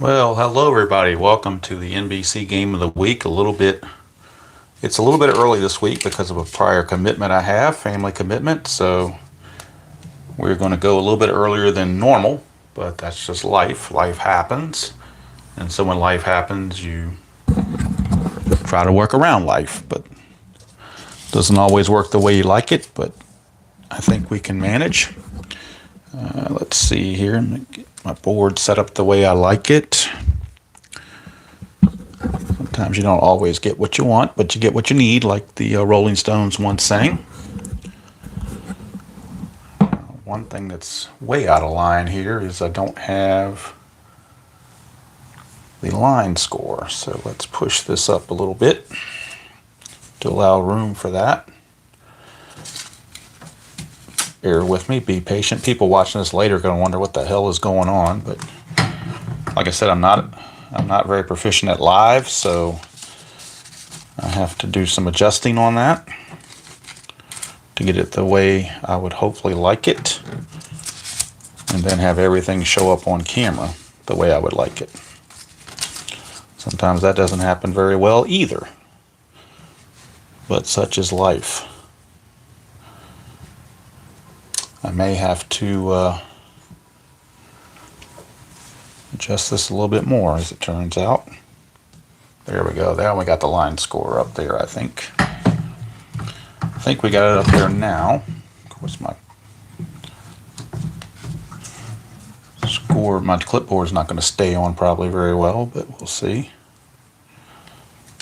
Well, hello everybody. Welcome to the NBC Game of the Week. It's a little bit early this week because of a prior commitment I have, family commitment. So we're going to go a little bit earlier than normal, but that's just life. Life happens. And so when life happens, you try to work around life, but it doesn't always work the way you like it, but I think we can manage. Let's see here. Let me get my board set up the way I like it. Sometimes you don't always get what you want, but you get what you need, like the Rolling Stones once sang. One thing that's way out of line here is I don't have the line score. So let's push this up a little bit to allow room for that. Bear with me, be patient. People watching this later are going to wonder what the hell is going on, but like I said, I'm not very proficient at live, so I have to do some adjusting on that to get it the way I would hopefully like it, and then have everything show up on camera the way I would like it. Sometimes that doesn't happen very well either, but such is life. I may have to adjust this a little bit more, as it turns out. There we go. There we got the line score up there, I think. I think we got it up there now. Of course, my clipboard is not going to stay on probably very well, but we'll see.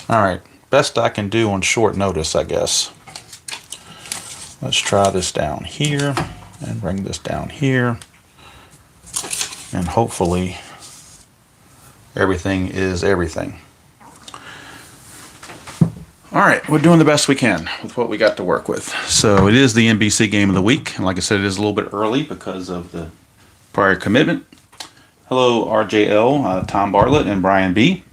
All right, best I can do on short notice, I guess. Let's try this down here and bring this down here, and hopefully everything is everything. All right, we're doing the best we can with what we got to work with. So it is the NBC Game of the Week, and like I said, it is a little bit early because of the prior commitment. Hello, RJL, Tom Bartlett, and Brian B.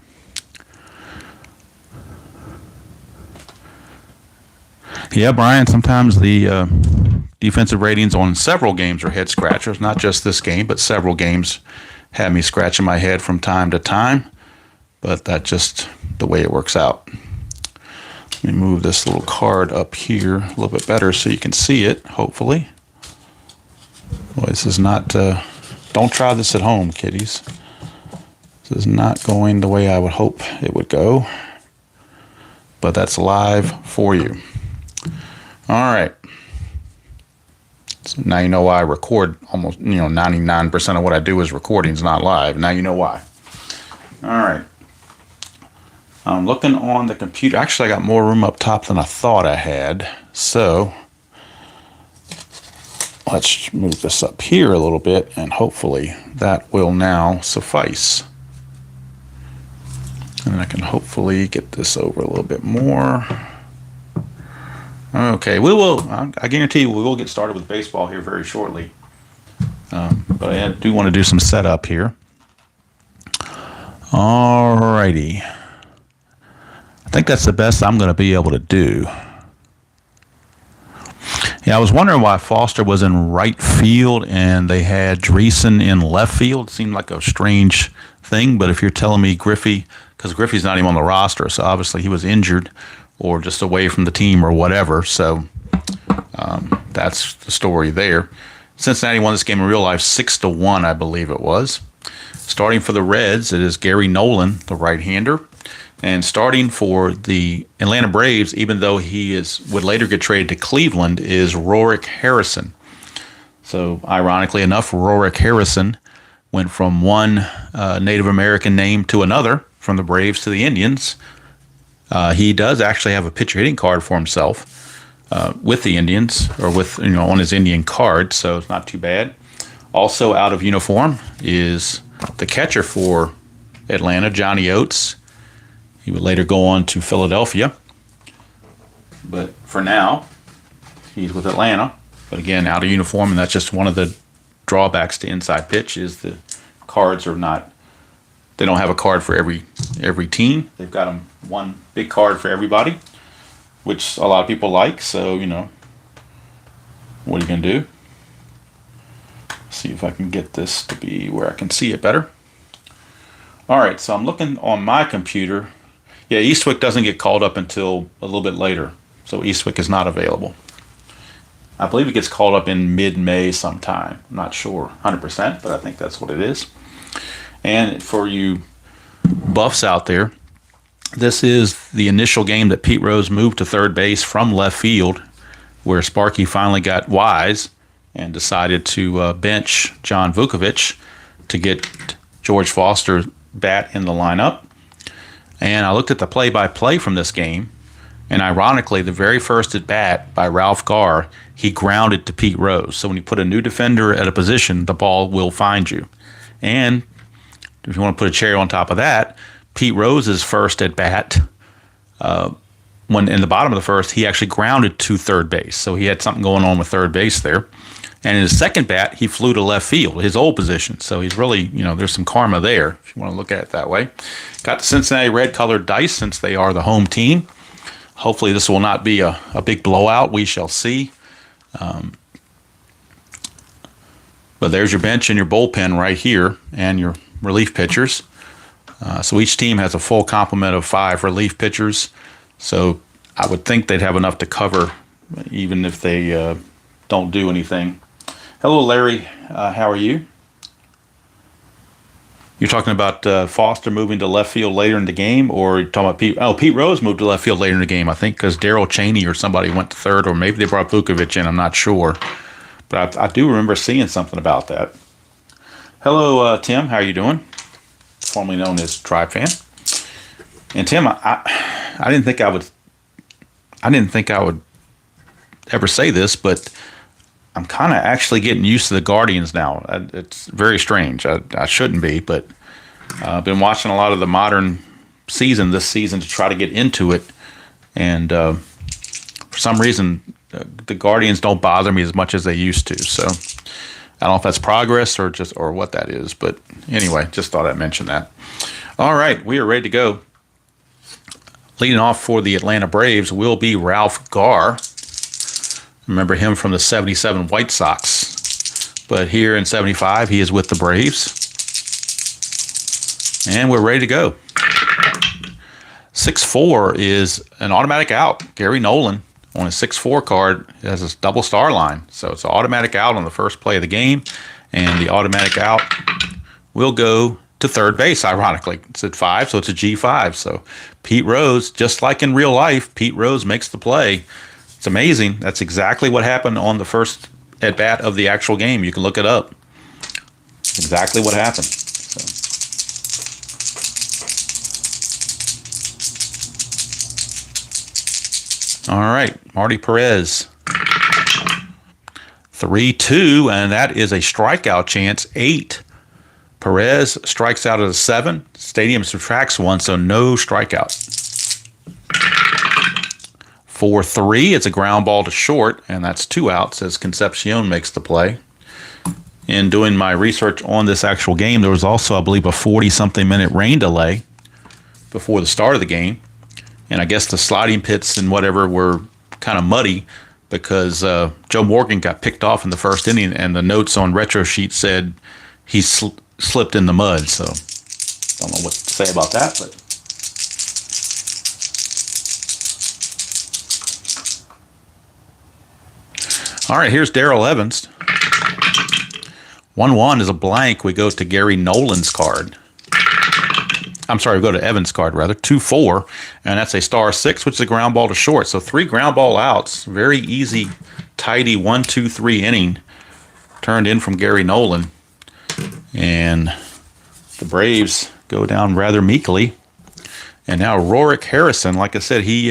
Yeah, Brian, sometimes the defensive ratings on several games are head scratchers, not just this game, but several games have me scratching my head from time to time, but that's just the way it works out. Let me move this little card up here a little bit better so you can see it, hopefully. Boy, this is not, don't try this at home, kiddies. This is not going the way I would hope it would go, but that's live for you. All right. So now you know why I record almost, 99% of what I do is recordings, not live. Now you know why. All right. I'm looking on the computer. Actually, I got more room up top than I thought I had. So let's move this up here a little bit, and hopefully that will now suffice. And I can hopefully get this over a little bit more. Okay, I guarantee you we will get started with baseball here very shortly. But I do want to do some setup here. Alrighty. I think that's the best I'm going to be able to do. Yeah, I was wondering why Foster was in right field and they had Dreesen in left field. It seemed like a strange thing, but if you're telling me Griffey, because Griffey's not even on the roster, so obviously he was injured or just away from the team or whatever. So that's the story there. Cincinnati won this game in real life 6-1, I believe it was. Starting for the Reds, it is Gary Nolan, the right-hander. And starting for the Atlanta Braves, even though would later get traded to Cleveland, is Rorik Harrison. So ironically enough, Rorik Harrison went from one Native American name to another, from the Braves to the Indians. He does actually have a pitcher hitting card for himself with the Indians, or with on his Indian card, so it's not too bad. Also out of uniform is the catcher for Atlanta, Johnny Oates. He would later go on to Philadelphia, but for now he's with Atlanta. But again, out of uniform, and that's just one of the drawbacks to inside pitch is the cards are not. They don't have a card for every team. They've got them one big card for everybody, which a lot of people like. So, what are you going to do? See if I can get this to be where I can see it better. All right, so I'm looking on my computer. Yeah, Eastwick doesn't get called up until a little bit later, so Eastwick is not available. I believe it gets called up in mid-May sometime. I'm not sure 100%, but I think that's what it is. And for you buffs out there, this is the initial game that Pete Rose moved to third base from left field, where Sparky finally got wise and decided to bench John Vukovic to get George Foster bat in the lineup. And I looked at the play-by-play from this game, and ironically, the very first at bat by Ralph Garr, he grounded to Pete Rose. So when you put a new defender at a position, the ball will find you. And if you want to put a cherry on top of that, Pete Rose's first at bat, when in the bottom of the first, he actually grounded to third base. So he had something going on with third base there. And in his second bat, he flew to left field, his old position. So he's really, there's some karma there, if you want to look at it that way. Got the Cincinnati red-colored dice since they are the home team. Hopefully this will not be a big blowout. We shall see. But there's your bench and your bullpen right here and your relief pitchers. So each team has a full complement of 5 relief pitchers. So I would think they'd have enough to cover even if they don't do anything. Hello, Larry. How are you? You're talking about Foster moving to left field later in the game, or you're talking about Pete? Oh, Pete Rose moved to left field later in the game, I think, because Daryl Cheney or somebody went to third, or maybe they brought Vukovic in. I'm not sure. But I do remember seeing something about that. Hello, Tim. How are you doing? Formerly known as Tribe Fan. And Tim, I didn't think I would ever say this, but I'm kind of actually getting used to the Guardians now. It's very strange. I shouldn't be, but I've been watching a lot of the modern season this season to try to get into it. And for some reason, the Guardians don't bother me as much as they used to. So I don't know if that's progress or what that is. But anyway, just thought I'd mention that. All right, we are ready to go. Leading off for the Atlanta Braves will be Ralph Garr. Remember him from the 77 White Sox. But here in 75, he is with the Braves. And we're ready to go. 6-4 is an automatic out. Gary Nolan on his 6-4 card has a double star line. So it's an automatic out on the first play of the game. And the automatic out will go to third base, ironically. It's at 5, so it's a G5. So Pete Rose, just like in real life, Pete Rose makes the play. It's amazing. That's exactly what happened on the first at-bat of the actual game. You can look it up. It's exactly what happened. So. All right, Marty Perez. 3-2, and that is a strikeout chance, 8. Perez strikes out at a 7. Stadium subtracts 1, so no strikeout. 4-3, it's a ground ball to short, and that's 2 outs as Concepcion makes the play. In doing my research on this actual game, there was also, I believe, a 40-something minute rain delay before the start of the game. And I guess the sliding pits and whatever were kind of muddy because Joe Morgan got picked off in the first inning, and the notes on Retro Sheet said he slipped in the mud. So don't know what to say about that, but... All right, here's Darrell Evans. 1-1 is a blank. We go to Gary Nolan's card. I'm sorry, we go to Evans' card, rather. 2-4, and that's a star 6, which is a ground ball to short. So 3 ground ball outs. Very easy, tidy 1-2-3 inning turned in from Gary Nolan. And the Braves go down rather meekly. And now Rorik Harrison, like I said, he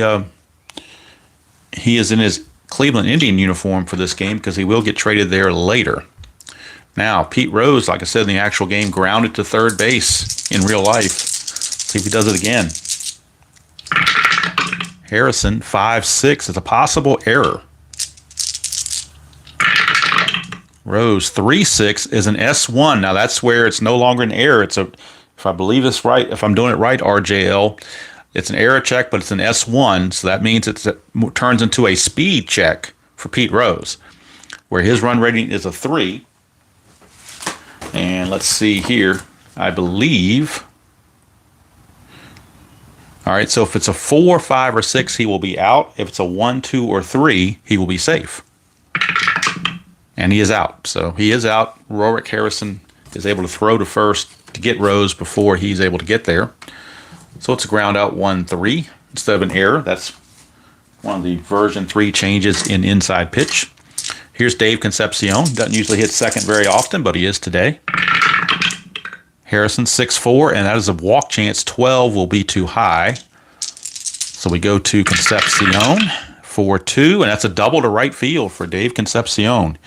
is in his Cleveland Indian uniform for this game because he will get traded there later. Now, Pete Rose, like I said in the actual game, grounded to third base in real life. See if he does it again. Harrison, 5-6 is a possible error. Rose, 3-6 is an S1. Now, that's where it's no longer an error. It's a, if I believe this right, if I'm doing it right, RJL, it's an error check, but it's an S1, so that means it turns into a speed check for Pete Rose, where his run rating is a 3. And let's see here. I believe All right, so if it's a 4, 5, or 6, he will be out. If it's a 1, 2, or 3, he will be safe. And he is out. So he is out. Rorik Harrison is able to throw to first to get Rose before he's able to get there. So it's a ground out 1-3 instead of an error. That's one of the version 3 changes in inside pitch. Here's Dave Concepcion. Doesn't usually hit second very often, but he is today. Harrison 6-4, and that is a walk chance. 12 will be too high. So we go to Concepcion, 4-2, and that's a double to right field for Dave Concepcion.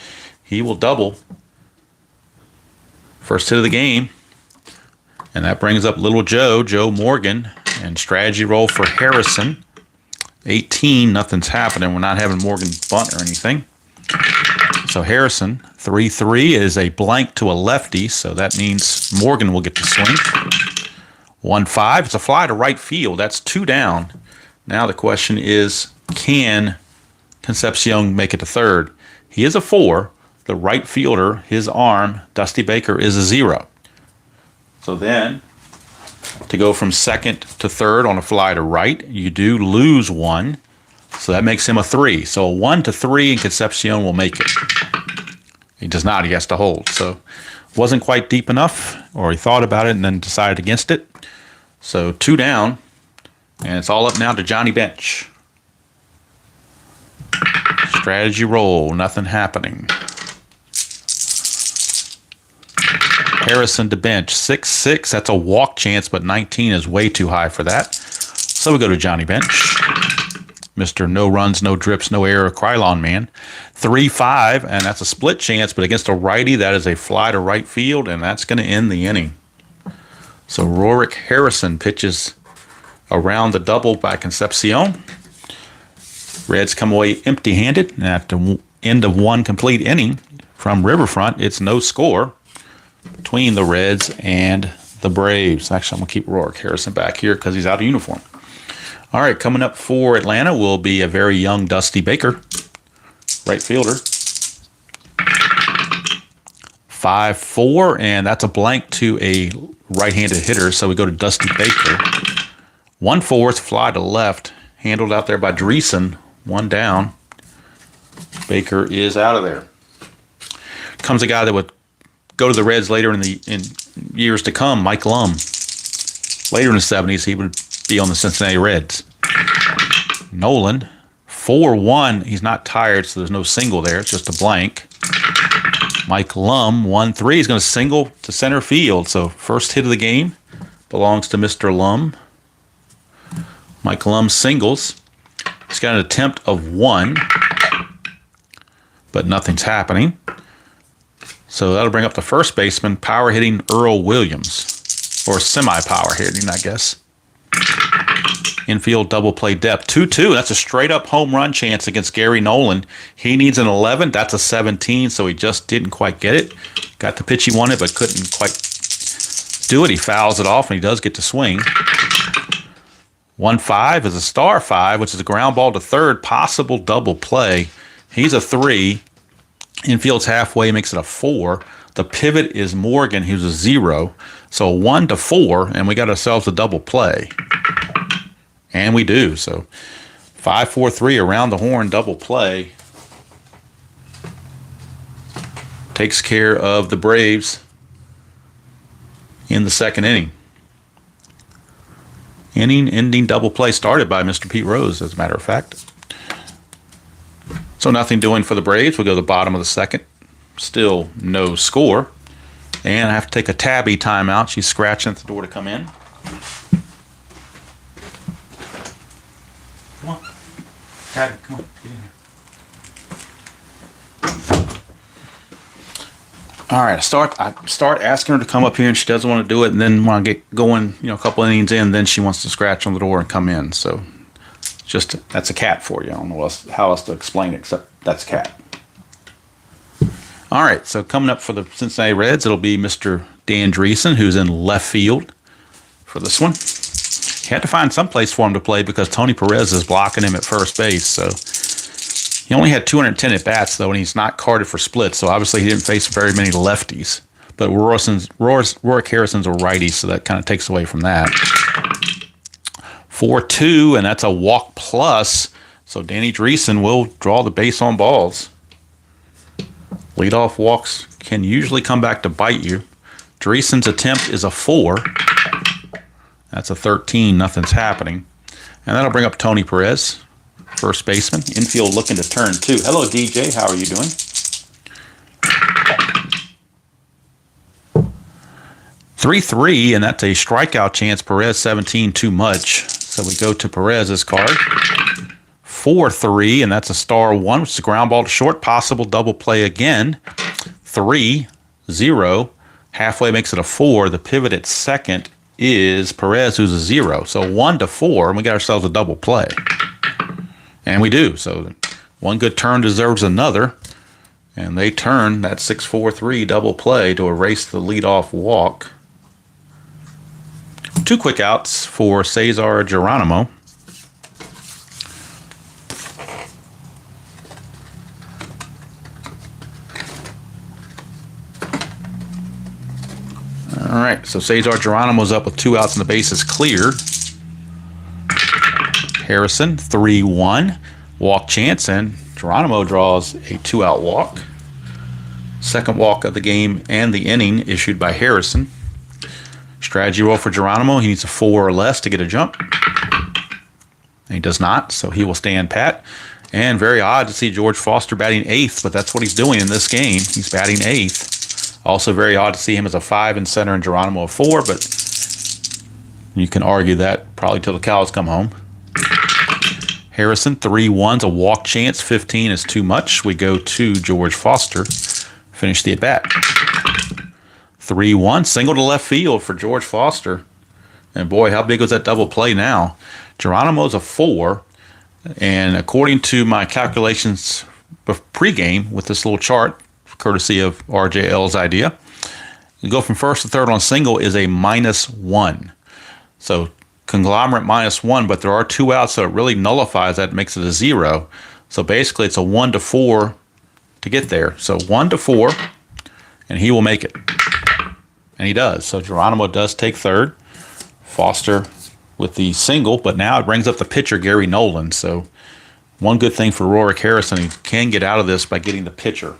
He will double. First hit of the game. And that brings up little Joe Morgan, and strategy roll for Harrison. 18, nothing's happening. We're not having Morgan bunt or anything. So Harrison, 3-3 is a blank to a lefty, so that means Morgan will get the swing. 1-5, it's a fly to right field. That's 2 down. Now the question is, can Concepcion make it to third? He is a 4. The right fielder, his arm, Dusty Baker, is a 0. So then, to go from second to third on a fly to right, you do lose 1. So that makes him a 3. So a 1-3, and Concepcion will make it. He does not. He has to hold. So wasn't quite deep enough, or he thought about it and then decided against it. So 2 down, and it's all up now to Johnny Bench. Strategy roll, nothing happening. Harrison to Bench, 6-6. That's a walk chance, but 19 is way too high for that. So we go to Johnny Bench. Mr. No runs, no drips, no error, Krylon man. 3-5, and that's a split chance, but against a righty, that is a fly to right field, and that's going to end the inning. So Rorik Harrison pitches around the double by Concepcion. Reds come away empty-handed, and at the end of 1 complete inning from Riverfront, it's no score between the Reds and the Braves. Actually, I'm going to keep Rorik Harrison back here because he's out of uniform. All right, coming up for Atlanta will be a very young Dusty Baker, right fielder. 5-4, and that's a blank to a right-handed hitter, so we go to Dusty Baker. 1-4, it's a fly to left, handled out there by Dreesen, 1 down. Baker is out of there. Comes a guy that would go to the Reds later in years to come, Mike Lum. Later in the 70s, he would be on the Cincinnati Reds. Nolan, 4-1. He's not tired, so there's no single there. It's just a blank. Mike Lum, 1-3. He's going to single to center field. So first hit of the game belongs to Mr. Lum. Mike Lum singles. He's got an attempt of 1, but nothing's happening. So that'll bring up the first baseman, power hitting Earl Williams, or semi-power hitting, I guess. Infield double play depth. 2-2. That's a straight up home run chance against Gary Nolan. He needs an 11. That's a 17, so he just didn't quite get it. Got the pitch he wanted, but couldn't quite do it. He fouls it off, and he does get to swing. 1-5 is a star 5, which is a ground ball to third. Possible double play. He's a 3. Infield's halfway, makes it a 4. The pivot is Morgan, who's a 0. So 1-4, and we got ourselves a double play. And we do. So 5-4-3 around the horn double play takes care of the Braves in the second inning. Inning-ending double play started by Mr. Pete Rose, as a matter of fact. So nothing doing for the Braves. We'll go to the bottom of the second. Still no score. And I have to take a Tabby timeout. She's scratching at the door to come in. Come on. Tabby, come on. Get in here. All right, I start asking her to come up here, and she doesn't want to do it. And then when I get going, a couple innings in, then she wants to scratch on the door and come in. So that's a cat for you. I don't know how else to explain it, except that's a cat. All right, so coming up for the Cincinnati Reds, it'll be Mr. Dan Dreesen, who's in left field for this one. He had to find some place for him to play because Tony Perez is blocking him at first base. So he only had 210 at-bats, though, and he's not carded for splits, so obviously he didn't face very many lefties. But Rorik Harrison's a righty, so that kind of takes away from that. 4-2, and that's a walk plus. So Danny Dreesen will draw the base on balls. Leadoff walks can usually come back to bite you. Dreesen's attempt is a 4. That's a 13. Nothing's happening. And that'll bring up Tony Perez, first baseman. Infield looking to turn 2. Hello, DJ. How are you doing? 3-3, and that's a strikeout chance. Perez 17 too much. So we go to Perez's card. 4-3, and that's a star 1, which is a ground ball to short. Possible double play again. 3-0. Halfway makes it a 4. The pivot at second is Perez, who's a 0. So 1-4, and we got ourselves a double play. And we do. So one good turn deserves another. And they turn that 6-4-3 double play to erase the leadoff walk. 2 quick outs for Cesar Geronimo. All right, so Cesar Geronimo's up with 2 outs and the base is cleared. Harrison, 3-1. Walk chance, and Geronimo draws a 2-out walk. Second walk of the game and the inning issued by Harrison. Strategy roll for Geronimo. He needs a 4 or less to get a jump. And he does not, so he will stand pat. And very odd to see George Foster batting 8th, but that's what he's doing in this game. He's batting 8th. Also very odd to see him as a 5 in center and Geronimo a 4, but you can argue that probably till the cows come home. Harrison, 3-1's a walk chance. 15 is too much. We go to George Foster. Finish the at-bat. 3-1, single to left field for George Foster. And boy, how big was that double play now? Geronimo's a 4, and according to my calculations pregame with this little chart, courtesy of RJL's idea, you go from first to third on single is a -1. So conglomerate -1, but there are 2 outs, so it really nullifies that, makes it a 0. So basically it's a 1-4 to get there. So 1-4, and he will make it. And he does. So Geronimo does take third. Foster with the single, but now it brings up the pitcher, Gary Nolan. So one good thing for Rorik Harrison, he can get out of this by getting the pitcher.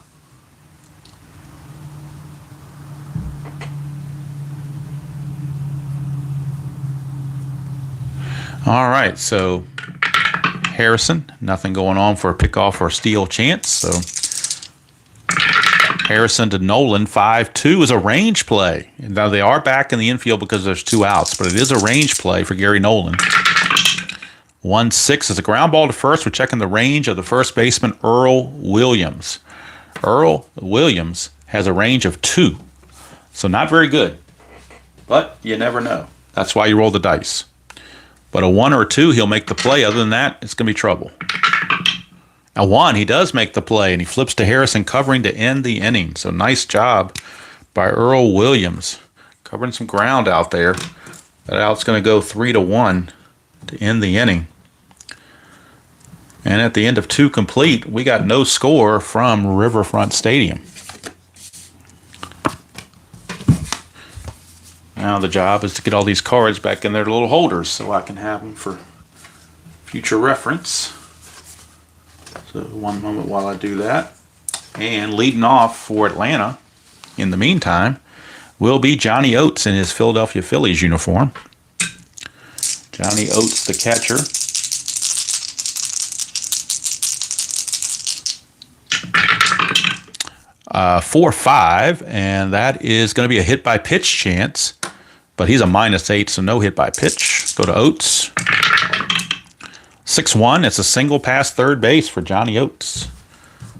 All right, so Harrison, nothing going on for a pickoff or a steal chance. So Harrison to Nolan, 5-2 is a range play. Now they are back in the infield because there's 2 outs, but it is a range play for Gary Nolan. 1-6 is a ground ball to first. We're checking the range of the first baseman, Earl Williams. Earl Williams has a range of 2, so not very good, but you never know. That's why you roll the dice. But a 1 or a 2, he'll make the play. Other than that, it's going to be trouble. A 1, he does make the play, and he flips to Harrison, covering to end the inning. So nice job by Earl Williams, covering some ground out there. That out's going to go 3-1 to end the inning. And at the end of 2 complete, we got no score from Riverfront Stadium. Now the job is to get all these cards back in their little holders so I can have them for future reference. So one moment while I do that. And leading off for Atlanta, in the meantime, will be Johnny Oates in his Philadelphia Phillies uniform. Johnny Oates, the catcher. Uh, 4-5, and that is going to be a hit by pitch chance. But he's a -8, so no hit by pitch. Go to Oates. 6-1, it's a single past third base for Johnny Oates.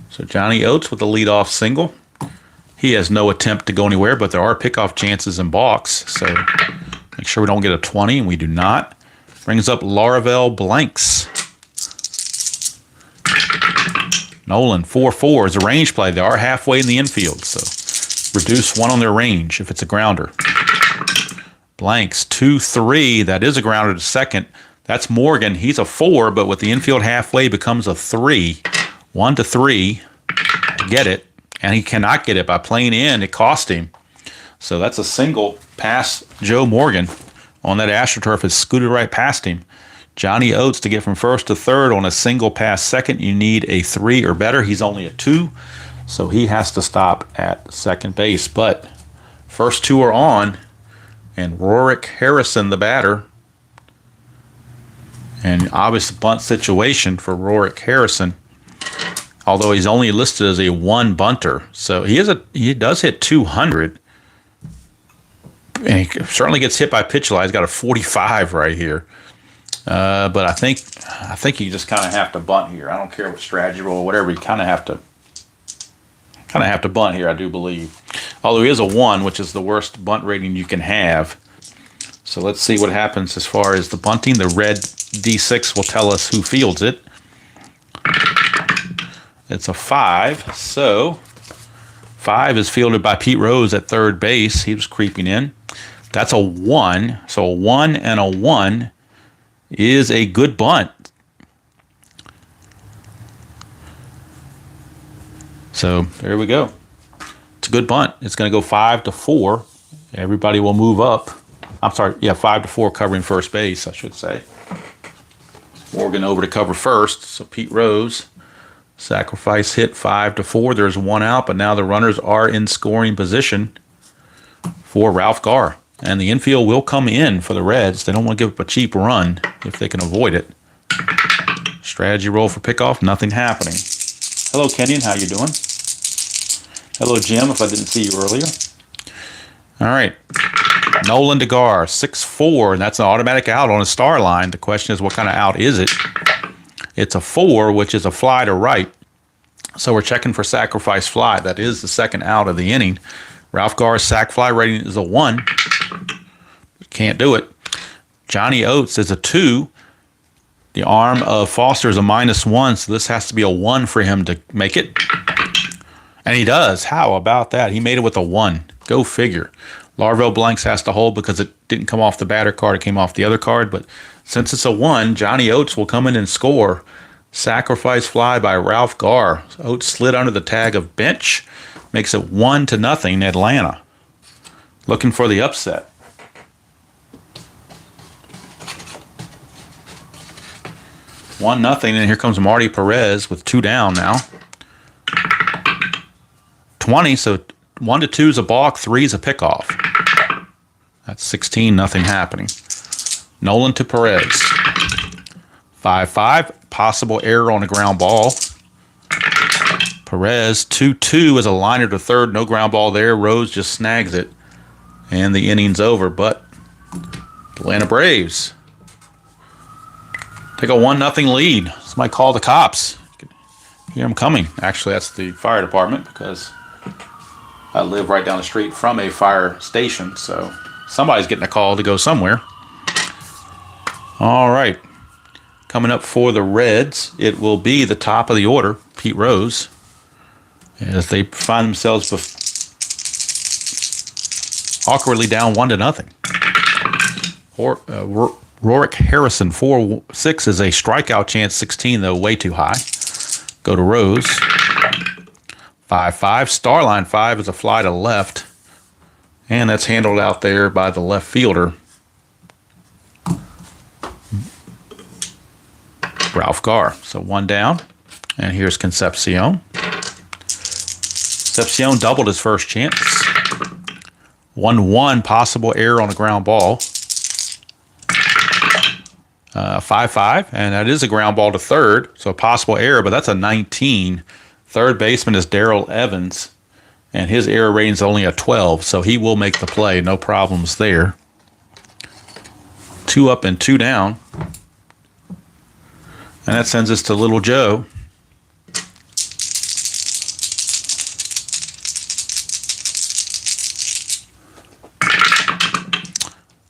So Johnny Oates with the leadoff single. He has no attempt to go anywhere, but there are pickoff chances in balks. So make sure we don't get a 20, and we do not. Brings up Laravel Blanks. Nolan, 4-4 is a range play. They are halfway in the infield, so reduce 1 on their range if it's a grounder. Blanks, 2-3. That is a grounder to second. That's Morgan. He's a 4, but with the infield halfway becomes a 3. 1-3 to get it, and he cannot get it by playing in. It cost him. So that's a single past Joe Morgan on that AstroTurf. Has scooted right past him. Johnny Oates, to get from first to third on a single pass second, you need a 3 or better. He's only a 2, so he has to stop at second base. But first 2 are on, and Rorik Harrison, the batter, and obvious bunt situation for Rorik Harrison, although he's only listed as a 1 bunter. So he does hit 200, and he certainly gets hit by pitch line. He's got a 45 right here. But I think you just kind of have to bunt here. I don't care what strategy roll or whatever. You kind of have to bunt here, I do believe. Although he is a 1, which is the worst bunt rating you can have. So let's see what happens as far as the bunting. The red D6 will tell us who fields it. It's a 5. So 5 is fielded by Pete Rose at third base. He was creeping in. That's a 1. So a 1 and a 1 is a good bunt. So there we go. It's a good bunt. It's going to go 5-4. Everybody will move up. I'm sorry, yeah, 5-4 covering first base, I should say. Morgan over to cover first. So Pete Rose, sacrifice hit 5-4. There's 1 out, but now the runners are in scoring position for Ralph Garr. And the infield will come in for the Reds. They don't want to give up a cheap run if they can avoid it. Strategy roll for pickoff, nothing happening. Hello, Kenyon, how you doing? Hello, Jim, if I didn't see you earlier. All right. Nolan to Garr, 6-4, and that's an automatic out on a star line. The question is, what kind of out is it? It's a 4, which is a fly to right. So we're checking for sacrifice fly. That is the second out of the inning. Ralph Garr's sac fly rating is a 1. Can't do it. Johnny Oates is a 2. The arm of Foster is a -1, so this has to be a 1 for him to make it. And he does. How about that? He made it with a 1. Go figure. Larville Blanks has to hold because it didn't come off the batter card. It came off the other card. But since it's a 1, Johnny Oates will come in and score. Sacrifice fly by Ralph Garr. Oates slid under the tag of bench. Makes it 1-0 Atlanta. Looking for the upset. One nothing, and here comes Marty Perez with 2 down now. 20, so 1-2 is a balk, 3 is a pickoff. That's 16, nothing happening. Nolan to Perez. 5-5, possible error on a ground ball. Perez, 2-2 is a liner to third, no ground ball there. Rose just snags it, and the inning's over. But Atlanta Braves take a 1-0 lead. Somebody call the cops. Hear them coming. Actually, that's the fire department because I live right down the street from a fire station, so somebody's getting a call to go somewhere. All right. Coming up for the Reds, it will be the top of the order, Pete Rose, as they find themselves awkwardly down 1-0. Rorik Harrison, 4-6 is a strikeout chance, 16 though, way too high. Go to Rose. 5-5. Starline 5 is a fly to left. And that's handled out there by the left fielder, Ralph Garr. So 1 down. And here's Concepcion. Concepcion doubled his first chance. 1-1, possible error on a ground ball. 5-5, and that is a ground ball to third, so a possible error, but that's a 19. Third baseman is Darrell Evans, and his error rating is only a 12, so he will make the play. No problems there. 2 up and 2 down. And that sends us to Little Joe.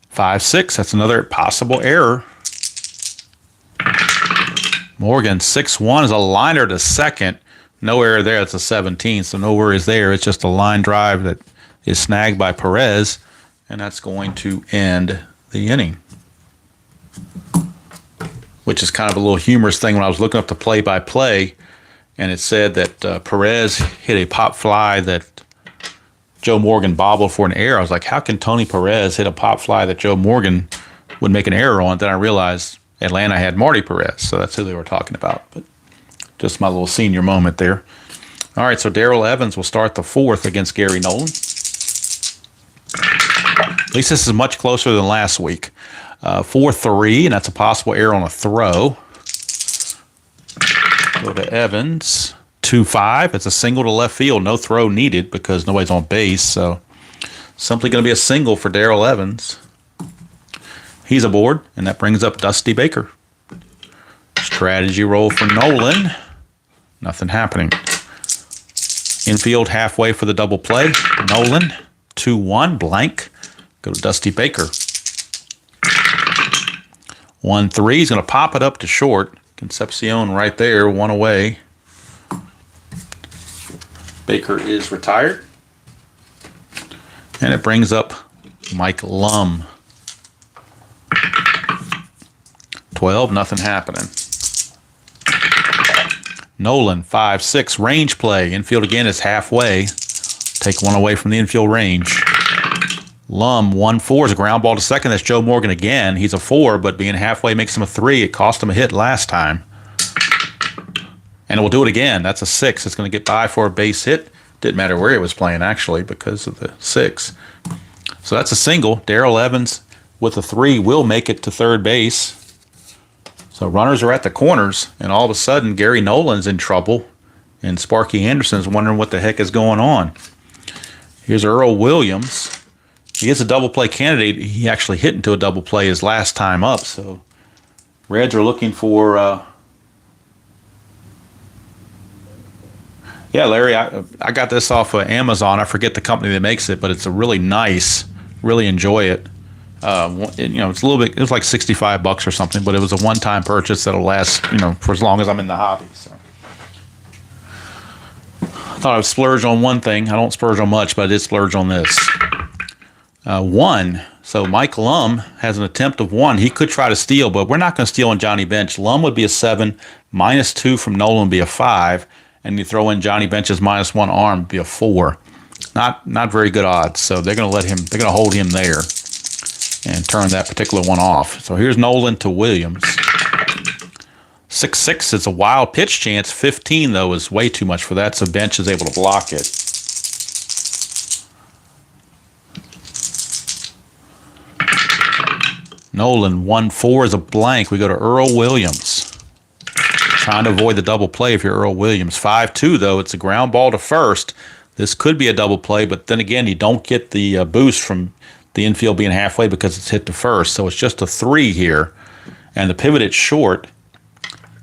Five, 6, that's another possible error. Morgan, 6-1 is a liner to second. No error there. It's a 17, so no worries there. It's just a line drive that is snagged by Perez, and that's going to end the inning. Which is kind of a little humorous thing when I was looking up the play-by-play, and it said that Perez hit a pop fly that Joe Morgan bobbled for an error. I was like, how can Tony Perez hit a pop fly that Joe Morgan would make an error on? Then I realized Atlanta had Marty Perez, so that's who they were talking about. But just my little senior moment there. All right, so Darrell Evans will start the 4th against Gary Nolan. At least this is much closer than last week. 4-3, and that's a possible error on a throw. Go to Evans. 2-5. It's a single to left field. No throw needed because nobody's on base. So simply going to be a single for Darrell Evans. He's aboard, and that brings up Dusty Baker. Strategy roll for Nolan. Nothing happening. Infield halfway for the double play. Nolan. 2-1. Blank. Go to Dusty Baker. 1-3. He's going to pop it up to short. Concepcion right there. 1 away. Baker is retired. And it brings up Mike Lum. 12, nothing happening. Nolan, 5-6, range play. Infield again is halfway. Take 1 away from the infield range. Lum, 1-4 is a ground ball to second. That's Joe Morgan again. He's a 4, but being halfway makes him a 3. It cost him a hit last time. And it will do it again. That's a 6. It's going to get by for a base hit. Didn't matter where he was playing, actually, because of the 6. So that's a single. Darrell Evans with a 3 will make it to third base. So runners are at the corners, and all of a sudden, Gary Nolan's in trouble, and Sparky Anderson's wondering what the heck is going on. Here's Earl Williams. He is a double play candidate. He actually hit into a double play his last time up, so Reds are looking for... Yeah, Larry, I got this off of Amazon. I forget the company that makes it, but it's a really nice. Really enjoy it. It's a little bit. It was like $65 or something, but it was a one-time purchase that'll last, for as long as I'm in the hobby. So I thought I would splurge on one thing. I don't splurge on much, but I did splurge on this. 1. So Mike Lum has an attempt of 1. He could try to steal, but we're not going to steal on Johnny Bench. Lum would be a 7. -2 from Nolan would be a 5. And you throw in Johnny Bench's -1 arm, be a 4. Not very good odds. So they're going to they're going to hold him there and turn that particular one off. So here's Nolan to Williams. 6-6, it's a wild pitch chance. 15, though, is way too much for that, so Bench is able to block it. Nolan, 1-4 is a blank. We go to Earl Williams. Trying to avoid the double play if you're Earl Williams. 5-2, though. It's a ground ball to first. This could be a double play, but then again, you don't get the boost from the infield being halfway because it's hit to first. So it's just a 3 here. And the pivot at short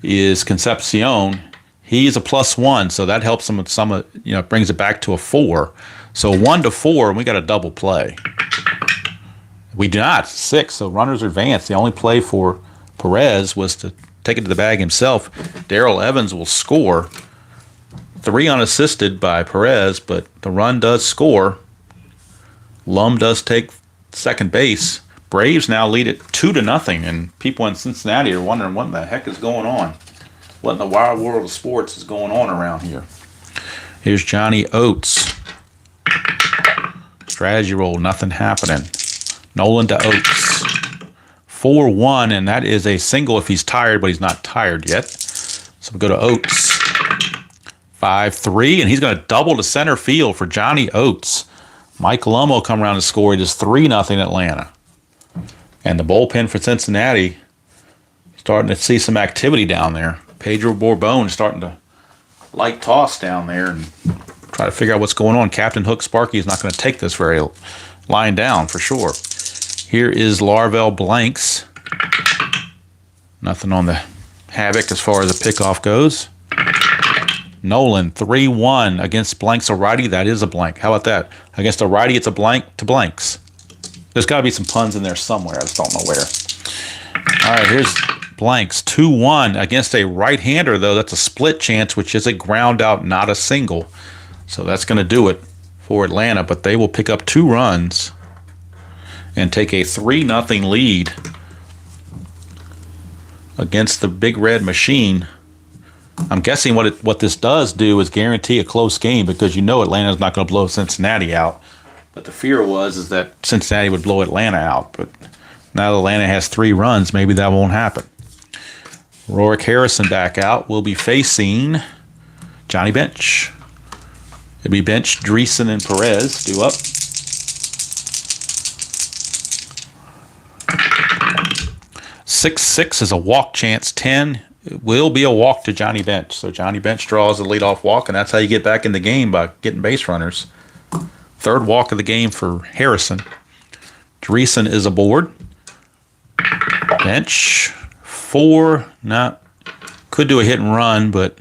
is Concepcion. He's a +1, so that helps him with some, brings it back to a 4. So 1-4, and we got a double play. We do not. 6, so runners advance. The only play for Perez was to take it to the bag himself. Darrell Evans will score. 3 unassisted by Perez, but the run does score. Lum does take second base. Braves now lead it 2-0, and people in Cincinnati are wondering what the heck is going on. What in the wild world of sports is going on around here? Here's Johnny Oates. Strategy roll, nothing happening. Nolan to Oates. 4-1, and that is a single if he's tired, but he's not tired yet. So we go to Oates. 5-3, and he's going to double to center field for Johnny Oates. Mike Lum will come around and score. It is 3-0 Atlanta. And the bullpen for Cincinnati starting to see some activity down there. Pedro Bourbon starting to light toss down there and try to figure out what's going on. Captain Hook Sparky is not going to take this very lying down for sure. Here is Larvell Blanks. Nothing on the Havoc as far as the pickoff goes. Nolan, 3-1 against Blanks, a righty. That is a blank. How about that? Against a righty, it's a blank to Blanks. There's got to be some puns in there somewhere. I just don't know where. All right, here's Blanks, 2-1 against a right-hander, though. That's a split chance, which is a ground out, not a single. So that's going to do it for Atlanta, but they will pick up 2 runs and take a 3-0 lead against the Big Red Machine. I'm guessing what this does do is guarantee a close game because Atlanta's not going to blow Cincinnati out. But the fear is that Cincinnati would blow Atlanta out. But now that Atlanta has 3 runs, maybe that won't happen. Rorik Harrison back out. We'll be facing Johnny Bench. It'll be Bench, Dreesen, and Perez due up. Six is a walk chance. 10 will be a walk to Johnny Bench. So Johnny Bench draws the leadoff walk, and that's how you get back in the game, by getting base runners. Third walk of the game for Harrison. Dreesen is aboard. Bench, 4. Could do a hit and run, but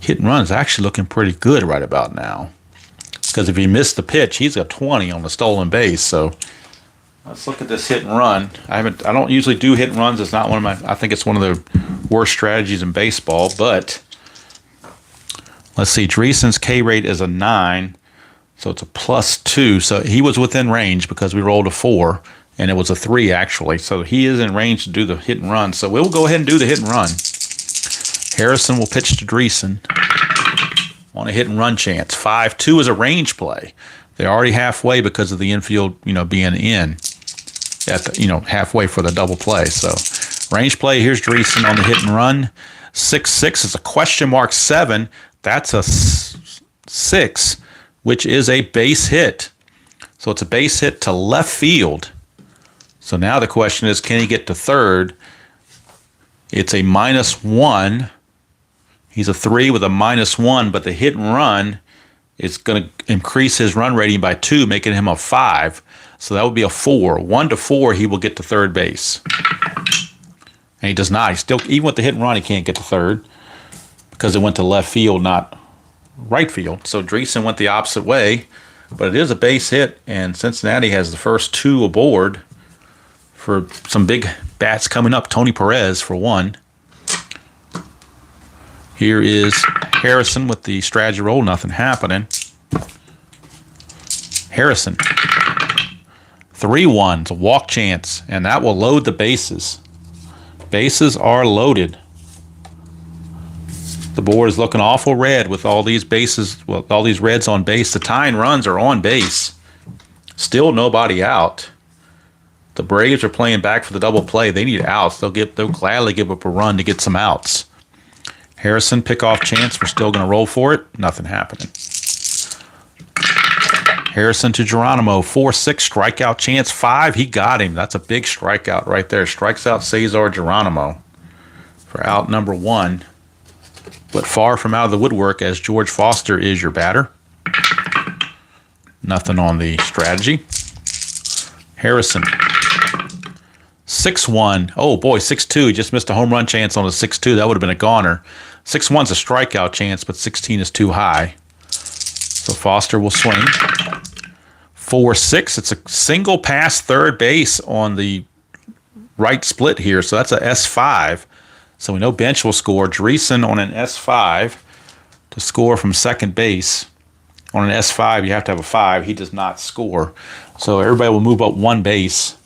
hit and run is actually looking pretty good right about now. Because if he missed the pitch, he's got 20 on the stolen base. So let's look at this hit and run. I don't usually do hit and runs. It's not one of my. I think it's one of the worst strategies in baseball. But let's see. Dreesen's K rate is a 9, so it's a +2. So he was within range because we rolled a 4, and it was a 3 actually. So he is in range to do the hit and run. So we'll go ahead and do the hit and run. Harrison will pitch to Dreesen on a hit and run chance. 5-2 is a range play. They're already halfway because of the infield, being in at the, halfway for the double play. So range play. Here's Dreesen on the hit and run. 6-6 is a question mark 7. That's a 6, which is a base hit. So it's a base hit to left field. So now the question is, can he get to third? It's a -1. He's a 3 with a -1, but the hit and run is going to increase his run rating by 2, making him a 5. So that would be a 4. 1 to 4, he will get to third base. And he does not. He still, even with the hit and run, he can't get to third because it went to left field, not right field. So Dreesen went the opposite way, but it is a base hit, and Cincinnati has the first 2 aboard for some big bats coming up. Tony Perez for 1. Here is Harrison with the strategy roll. Nothing happening. Harrison. 3-1. It's a walk chance, and that will load the bases. Bases are loaded. The board is looking awful red with all these bases, well, all these reds on base. The tying runs are on base. Still nobody out. The Braves are playing back for the double play. They need outs. They'll gladly give up a run to get some outs. Harrison, pickoff chance. We're still going to roll for it. Nothing happening. Harrison to Geronimo. 4-6 strikeout chance. 5. He got him. That's a big strikeout right there. Strikes out Cesar Geronimo for out number 1. But far from out of the woodwork, as George Foster is your batter. Nothing on the strategy. Harrison. 6-1. Oh boy, 6-2. He just missed a home run chance on a 6-2. That would have been a goner. 6-1's a strikeout chance, but 16 is too high. So Foster will swing. 4-6. It's a single pass third base on the right split here. So that's a S5. So we know Bench will score. Dreesen on an S5 to score from second base. On an S5, you have to have a 5. He does not score. So everybody will move up 1 base.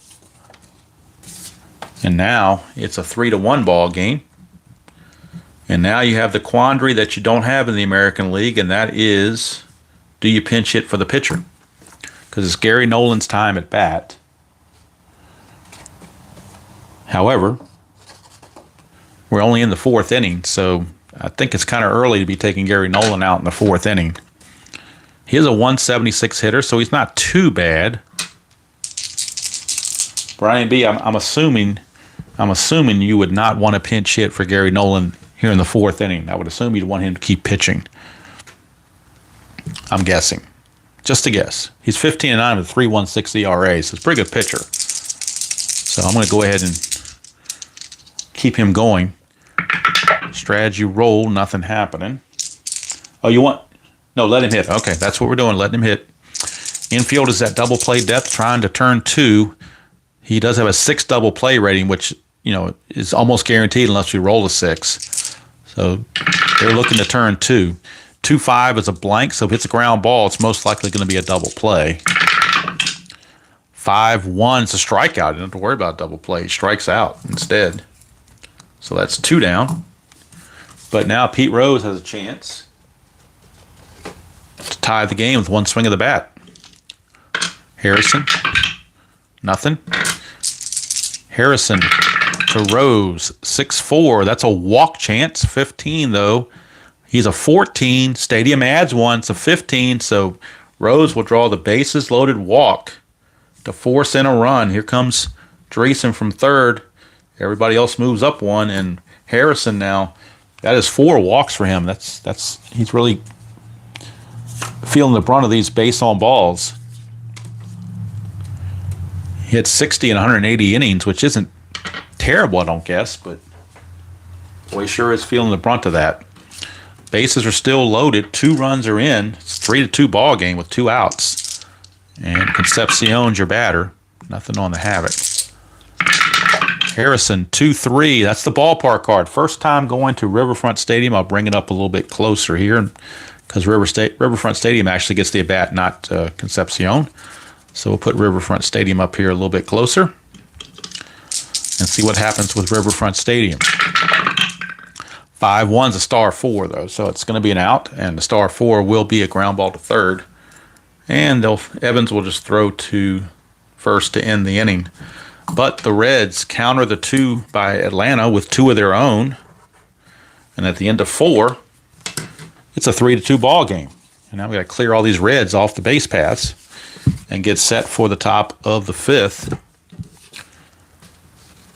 And now it's a 3-1 ball game. And now you have the quandary that you don't have in the American League, and that is, do you pinch hit for the pitcher? Because it's Gary Nolan's time at bat. However, we're only in the 4th inning, so I think it's kind of early to be taking Gary Nolan out in the 4th inning. He is a 176 hitter, so he's not too bad. Brian B., I'm assuming you would not want to pinch hit for Gary Nolan here in the 4th inning. I would assume you'd want him to keep pitching. I'm guessing. Just a guess. He's 15-9 with a 3.16 ERA, so it's a pretty good pitcher. So I'm going to go ahead and keep him going. Strategy roll, nothing happening. Oh, you want... No, let him hit. Okay, that's what we're doing, letting him hit. Infield is at double play depth, trying to turn 2. He does have a 6 double play rating, which, is almost guaranteed unless we roll a 6. So they're looking to turn 2. 2-5 is a blank, so if it's a ground ball, it's most likely going to be a double play. 5-1 is a strikeout. You don't have to worry about double play. He strikes out instead. So that's 2 down. But now Pete Rose has a chance to tie the game with 1 swing of the bat. Harrison, nothing. Harrison to Rose, 6-4. That's a walk chance. 15, though. He's a 14. Stadium adds one, so 15. So Rose will draw the bases loaded walk to force in a run. Here comes Dreesen from third. Everybody else moves up one, and Harrison now, that is 4 walks for him. He's really feeling the brunt of these base on balls. He hit 60 in 180 innings, which isn't terrible, I don't guess, but boy, he sure is feeling the brunt of that. Bases are still loaded. 2 runs are in. It's 3-2 ball game with 2 outs. And Concepcion's your batter. Nothing on the Havoc. Harrison, 2-3. That's the ballpark card. First time going to Riverfront Stadium. I'll bring it up a little bit closer here because Riverfront Stadium actually gets the at-bat, not Concepcion. So we'll put Riverfront Stadium up here a little bit closer and see what happens with Riverfront Stadium. 5-1's a star 4, though, so it's going to be an out, and the star 4 will be a ground ball to third. And Evans will just throw to first to end the inning. But the Reds counter the 2 by Atlanta with 2 of their own. And at the end of 4, it's a 3-2 ball game. And now we got to clear all these Reds off the base paths and get set for the top of the 5th.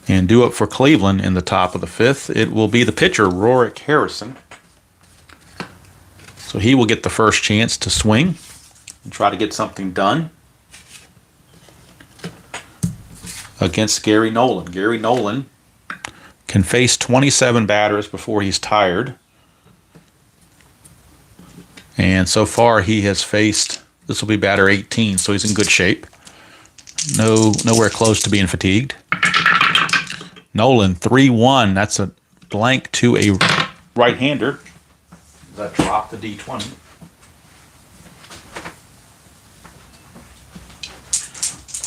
And due up for Cleveland in the top of the 5th, it will be the pitcher, Rorik Harrison. So he will get the first chance to swing and try to get something done against Gary Nolan. Gary Nolan can face 27 batters before he's tired. And so far he has faced, this will be batter 18, so he's in good shape. Nowhere close to being fatigued. Nolan, 3-1. That's a blank to a right-hander. That dropped the D20.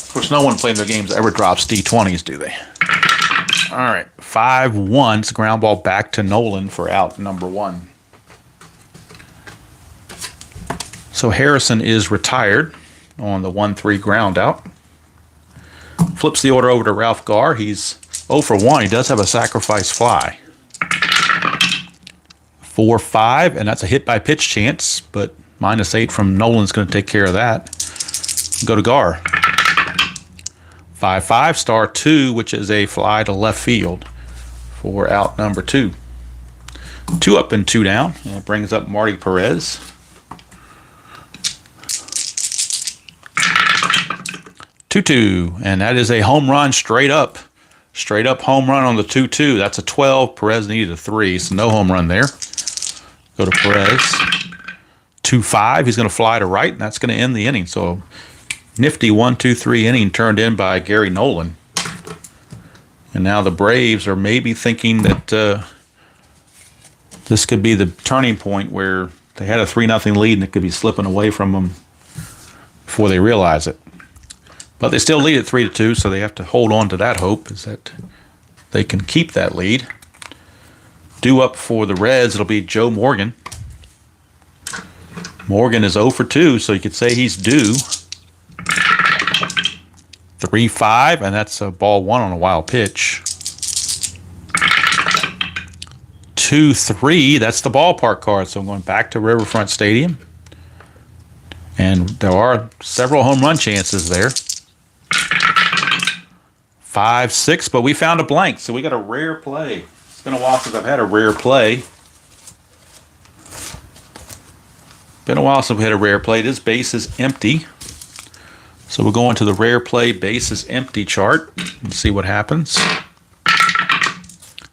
Of course, no one playing their games ever drops D20s, do they? All right, 5-1. It's a ground ball back to Nolan for out number 1. So Harrison is retired on the 1-3 ground out. Flips the order over to Ralph Garr. He's 0 for 1. He does have a sacrifice fly. 4-5, and that's a hit by pitch chance, but -8 from Nolan's going to take care of that. Go to Garr. 5-5, star 2, which is a fly to left field for out number 2. 2 up and 2 down, and it brings up Marty Perez. 2-2, and that is a home run straight up. Straight up home run on the 2-2. That's a 12. Perez needed a 3, so no home run there. Go to Perez. 2-5. He's going to fly to right, and that's going to end the inning. So nifty 1-2-3 inning turned in by Gary Nolan. And now the Braves are maybe thinking that this could be the turning point where they had a 3-0 lead and it could be slipping away from them before they realize it. But they still lead at 3-2, so they have to hold on to that hope, is that they can keep that lead. Due up for the Reds, it'll be Joe Morgan. Morgan is 0 for 2, so you could say he's due. 3-5, and that's a ball 1 on a wild pitch. 2-3, that's the ballpark card, so I'm going back to Riverfront Stadium. And there are several home run chances there. 5-6, but we found a blank, so we got a rare play. It's been a while since I've had a rare play. Been a while since we had a rare play. This base is empty. So we'll go into the rare play bases empty chart and see what happens.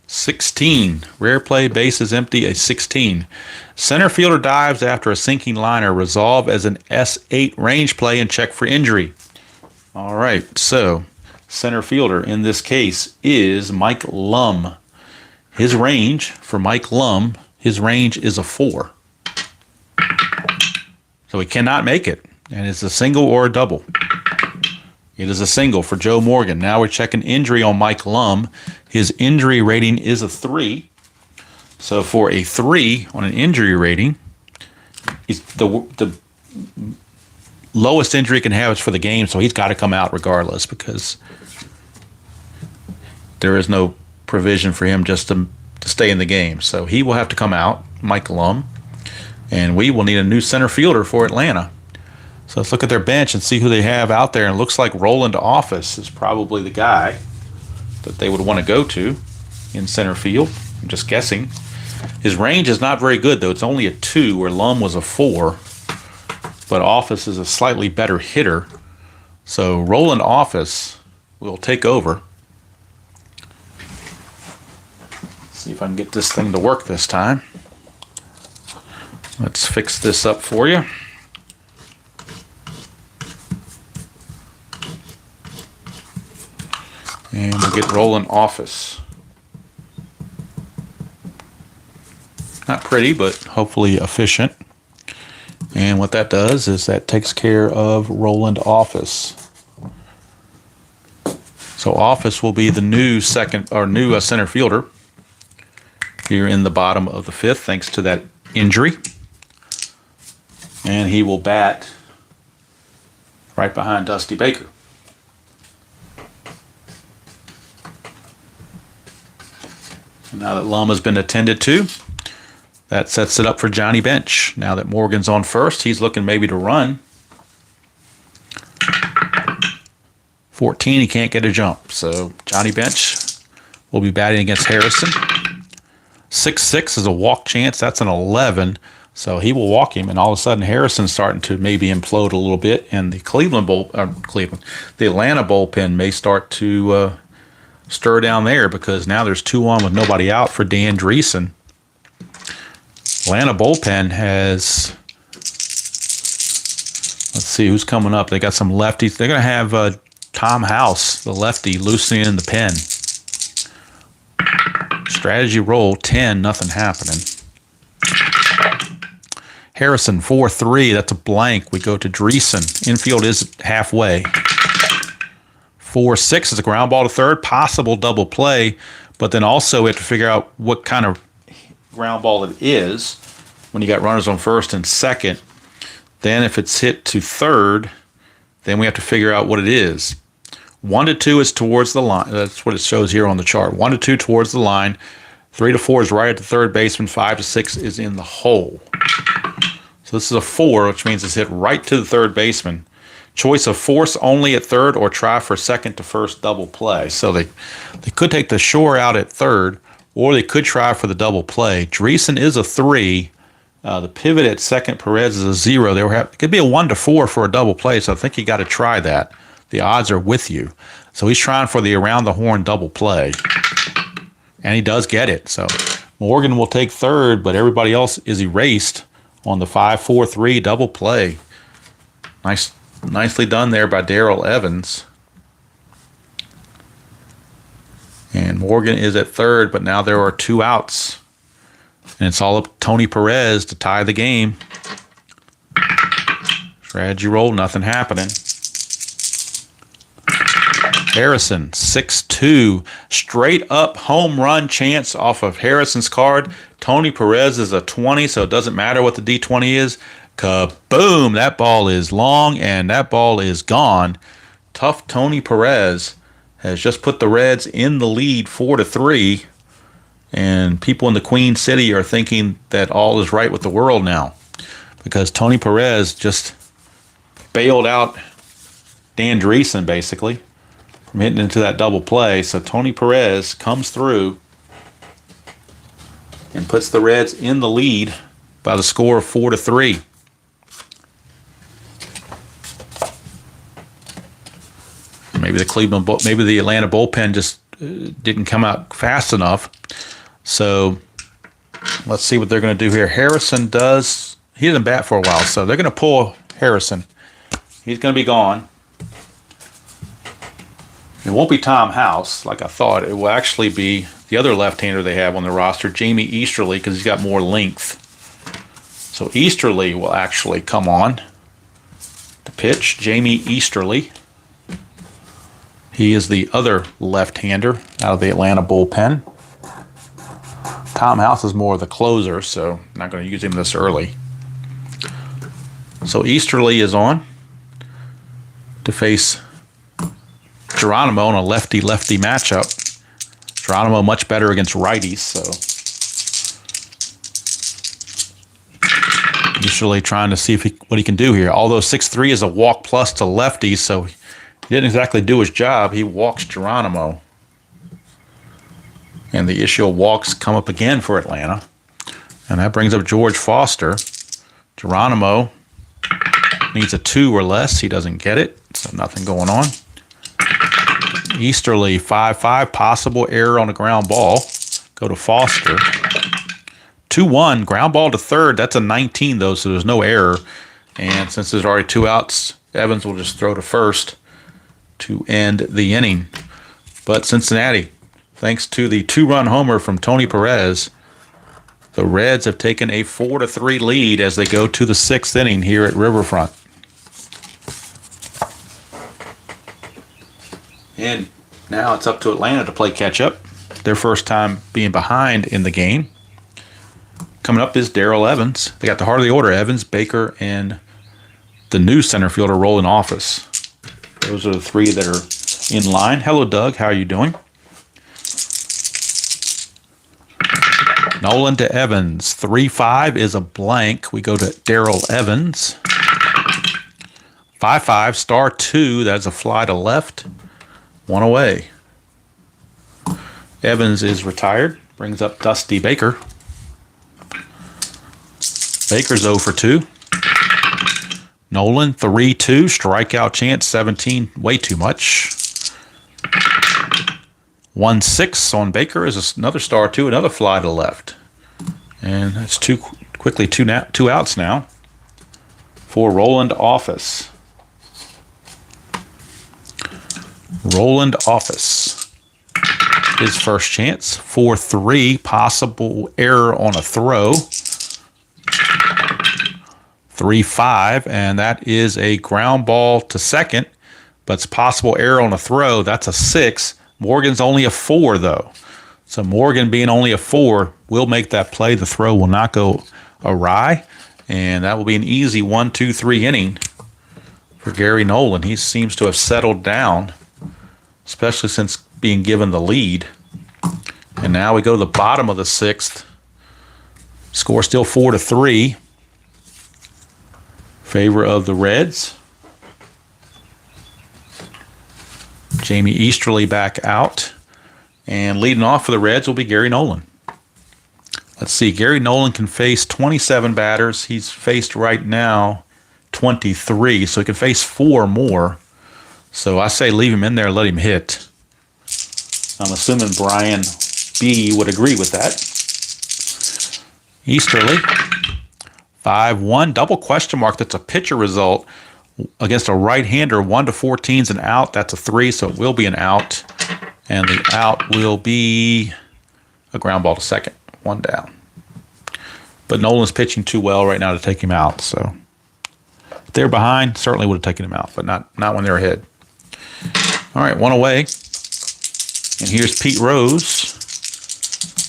16. Rare play bases empty, a 16. Center fielder dives after a sinking liner. Resolve as an S8 range play and check for injury. All right, so center fielder in this case is Mike Lum. His range for Mike Lum, his range is a 4. So he cannot make it, and it's a single or a double. It is a single for Joe Morgan. Now we're checking injury on Mike Lum. His injury rating is a 3. So for a 3 on an injury rating, the lowest injury he can have is for the game, so he's got to come out regardless because there is no provision for him just to stay in the game. So he will have to come out, Mike Lum, and we will need a new center fielder for Atlanta. So let's look at their bench and see who they have out there. And it looks like Roland Office is probably the guy that they would want to go to in center field. I'm just guessing. His range is not very good, though. It's only a 2, where Lum was a 4. But Office is a slightly better hitter. So Roland Office will take over. See if I can get this thing to work this time. Let's fix this up for you. And we'll get Roland Office. Not pretty, but hopefully efficient. And what that does is that takes care of Roland Office. So Office will be the new center fielder here in the bottom of the 5th, thanks to that injury. And he will bat right behind Dusty Baker. And now that Lum has been attended to, that sets it up for Johnny Bench. Now that Morgan's on first, he's looking maybe to run. 14, he can't get a jump. So Johnny Bench will be batting against Harrison. 6-6 is a walk chance. That's an 11. So he will walk him, and all of a sudden Harrison's starting to maybe implode a little bit, and the the Atlanta bullpen may start to stir down there, because now there's 2 on with nobody out for Dan Dreesen. Atlanta bullpen has, let's see who's coming up. They got some lefties. They're going to have Tom House, the lefty, loosening in the pen. Strategy roll 10, nothing happening. Harrison 4-3, that's a blank. We go to Dreesen. Infield is halfway. 4-6 is a ground ball to third, possible double play, but then also we have to figure out what kind of ground ball it is when you got runners on first and second. Then if it's hit to third, then we have to figure out what it is. 1-2 is towards the line. That's what it shows here on the chart. 1-2 towards the line. 3-4 is right at the third baseman. 5-6 is in the hole. So this is a 4, which means it's hit right to the third baseman. Choice of force only at third, or try for second to first double play. So they could take the shore out at third, or they could try for the double play. Dreesen is a 3. The pivot at second, Perez is a 0. It could be a 1-4 for a double play, so I think you got to try that. The odds are with you. So he's trying for the around the horn double play, and he does get it. So Morgan will take third, but everybody else is erased on the 5-4-3 double play. Nicely done there by Darrell Evans. And Morgan is at third, but now there are 2 outs. And it's all up to Tony Perez to tie the game. Strategy roll, nothing happening. Harrison, 6-2. Straight up home run chance off of Harrison's card. Tony Perez is a 20, so it doesn't matter what the D20 is. Kaboom! That ball is long, and that ball is gone. Tough Tony Perez has just put the Reds in the lead 4-3, and people in the Queen City are thinking that all is right with the world now, because Tony Perez just bailed out Dan Dreesen, basically, from hitting into that double play. So Tony Perez comes through and puts the Reds in the lead by the score of 4-3. Maybe the Atlanta bullpen just didn't come out fast enough. So let's see what they're going to do here. Harrison he didn't bat for a while, so they're going to pull Harrison. He's going to be gone. It won't be Tom House like I thought. It will actually be the other left-hander they have on the roster, Jamie Easterly, because he's got more length. So Easterly will actually come on to pitch. Jamie Easterly. He is the other left-hander out of the Atlanta bullpen. Tom House is more of the closer, so I'm not going to use him this early. So Easterly is on to face Geronimo in a lefty-lefty matchup. Geronimo much better against righties, so usually trying to see what he can do here. Although 6-3 is a walk plus to lefties, so he didn't exactly do his job. He walks Geronimo. And the issue of walks come up again for Atlanta. And that brings up George Foster. Geronimo needs a 2 or less. He doesn't get it, so nothing going on. Easterly, 5-5, possible error on a ground ball. Go to Foster. 2-1, ground ball to third. That's a 19, though, so there's no error. And since there's already 2 outs, Evans will just throw to first to end the inning. But Cincinnati, thanks to the 2-run homer from Tony Perez, the Reds have taken a 4-3 lead as they go to the 6th inning here at Riverfront. And now it's up to Atlanta to play catch-up. Their first time being behind in the game. Coming up is Darrell Evans. They got the heart of the order, Evans, Baker, and the new center fielder, Roland Office. Those are the 3 that are in line. Hello, Doug. How are you doing? Nolan to Evans. 3-5 is a blank. We go to Darrell Evans. 5-5, star 2. That's a fly to left. 1 away. Evans is retired. Brings up Dusty Baker. Baker's 0 for 2. Nolan, 3-2. Strikeout chance, 17. Way too much. 1-6 on Baker is another star 2. Another fly to left. And that's quickly two outs now for Roland Office. Roland Office. His first chance. 4-3. Possible error on a throw. 3-5. And that is a ground ball to second. But it's possible error on a throw. That's a 6. Morgan's only a 4, though. So Morgan being only a 4 will make that play. The throw will not go awry. And that will be an easy 1-2-3 inning for Gary Nolan. He seems to have settled down, especially since being given the lead. And now we go to the bottom of the 6th. Score still 4-3. Favor of the Reds. Jamie Easterly back out. And leading off for the Reds will be Gary Nolan. Let's see. Gary Nolan can face 27 batters. He's faced right now 23. So he can face 4 more. So I say leave him in there and let him hit. I'm assuming Brian B. would agree with that. Easterly. 5-1. Double question mark. That's a pitcher result against a right-hander. 1-14 is an out. That's a 3, so it will be an out. And the out will be a ground ball to second. 1 down. But Nolan's pitching too well right now to take him out. So if they're behind, certainly would have taken him out, but not when they're ahead. All right, 1 away. And here's Pete Rose.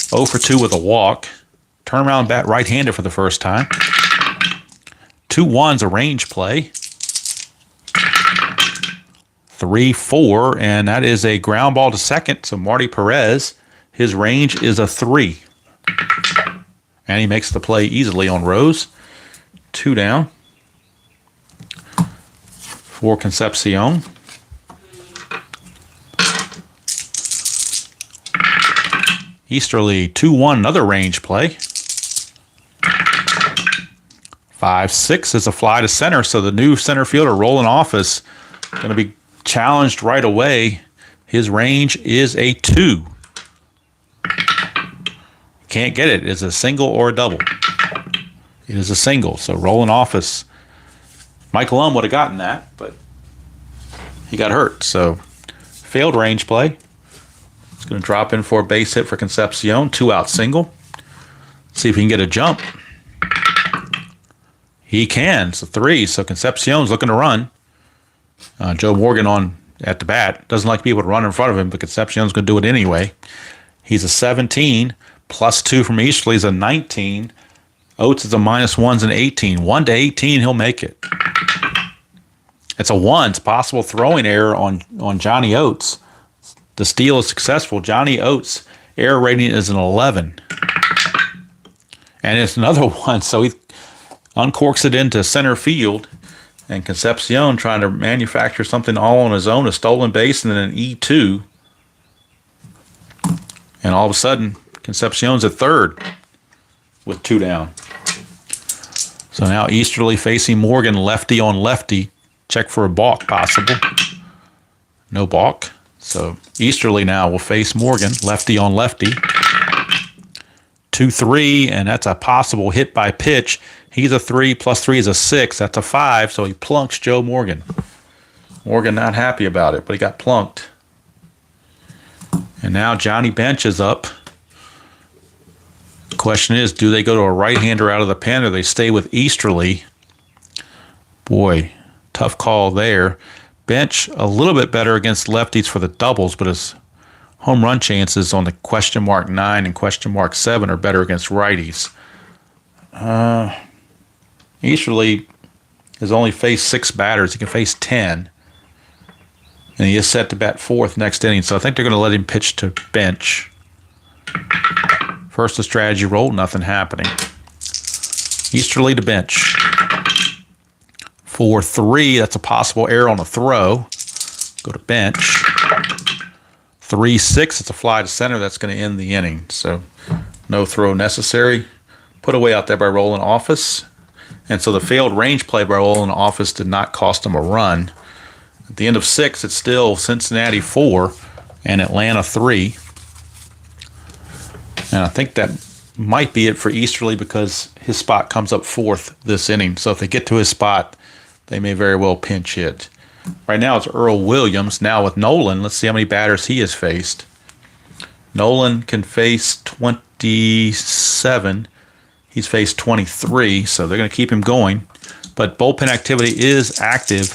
0 for 2 with a walk. Turnaround bat right-handed for the first time. 2-1's a range play. 3-4, and that is a ground ball to second. So Marty Perez, his range is a 3. And he makes the play easily on Rose. 2 down for Concepcion. Easterly, 2-1, another range play. 5-6 is a fly to center, so the new center fielder, Roland Office, going to be challenged right away. His range is a 2. Can't get it. It's a single or a double. It is a single, so Roland Office. Michael Lum would have gotten that, but he got hurt, so failed range play. It's going to drop in for a base hit for Concepcion. 2-out single. See if he can get a jump. He can. It's a 3. So Concepcion's looking to run. Joe Morgan on at the bat. Doesn't like people to run in front of him, but Concepcion's going to do it anyway. He's a 17. Plus 2 from Easterly is a 19. Oates is a -1's an 18. 1 to 18, he'll make it. It's a 1. It's possible throwing error on Johnny Oates. The steal is successful. Johnny Oates' air rating is an 11. And it's another one, so he uncorks it into center field. And Concepcion trying to manufacture something all on his own, a stolen base and then an E2. And all of a sudden, Concepcion's at third with 2 down. So now Easterly facing Morgan, lefty on lefty. Check for a balk possible. No balk. So Easterly now will face Morgan, lefty on lefty. 2-3, and that's a possible hit by pitch. He's a 3, plus 3 is a 6. That's a 5, so he plunks Joe Morgan. Morgan not happy about it, but he got plunked. And now Johnny Bench is up. The question is, do they go to a right-hander out of the pen or they stay with Easterly? Boy, tough call there. Bench a little bit better against lefties for the doubles, but his home run chances on the question mark 9 and question mark 7 are better against righties. Easterly has only faced 6 batters. He can face 10. And he is set to bat 4th next inning, so I think they're going to let him pitch to Bench. First the strategy roll, nothing happening. Easterly to Bench. 4-3, that's a possible error on a throw. Go to Bench. 3-6, it's a fly to center. That's going to end the inning. So no throw necessary. Put away out there by Roland Office. And so the failed range play by Roland Office did not cost him a run. At the end of 6, it's still Cincinnati 4 and Atlanta 3. And I think that might be it for Easterly because his spot comes up 4th this inning. So if they get to his spot, they may very well pinch hit. Right now it's Earl Williams. Now with Nolan, let's see how many batters he has faced. Nolan can face 27. He's faced 23, so they're going to keep him going. But bullpen activity is active.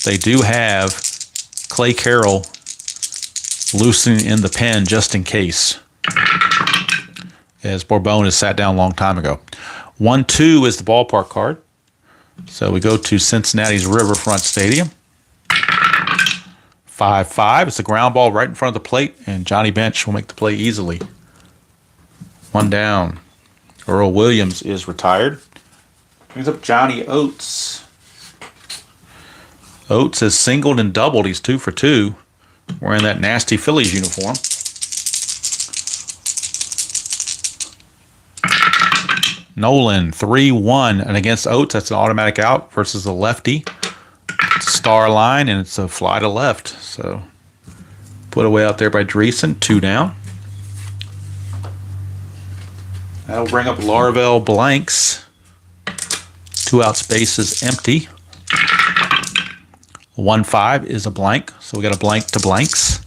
They do have Clay Carroll loosening in the pen just in case, as Bourbon has sat down a long time ago. 1-2 is the ballpark card. So we go to Cincinnati's Riverfront Stadium. 5-5. It's a ground ball right in front of the plate, and Johnny Bench will make the play easily. 1 down. Earl Williams is retired. Brings up Johnny Oates. Oates has singled and doubled. He's 2 for 2, wearing that nasty Phillies uniform. Nolan, 3-1. And against Oates, that's an automatic out versus the lefty. It's a star line, and it's a fly to left. So put away out there by Dreesen, 2 down. That'll bring up Larvell Blanks. 2 outs, bases empty. 1-5 is a blank, so we got a blank to Blanks.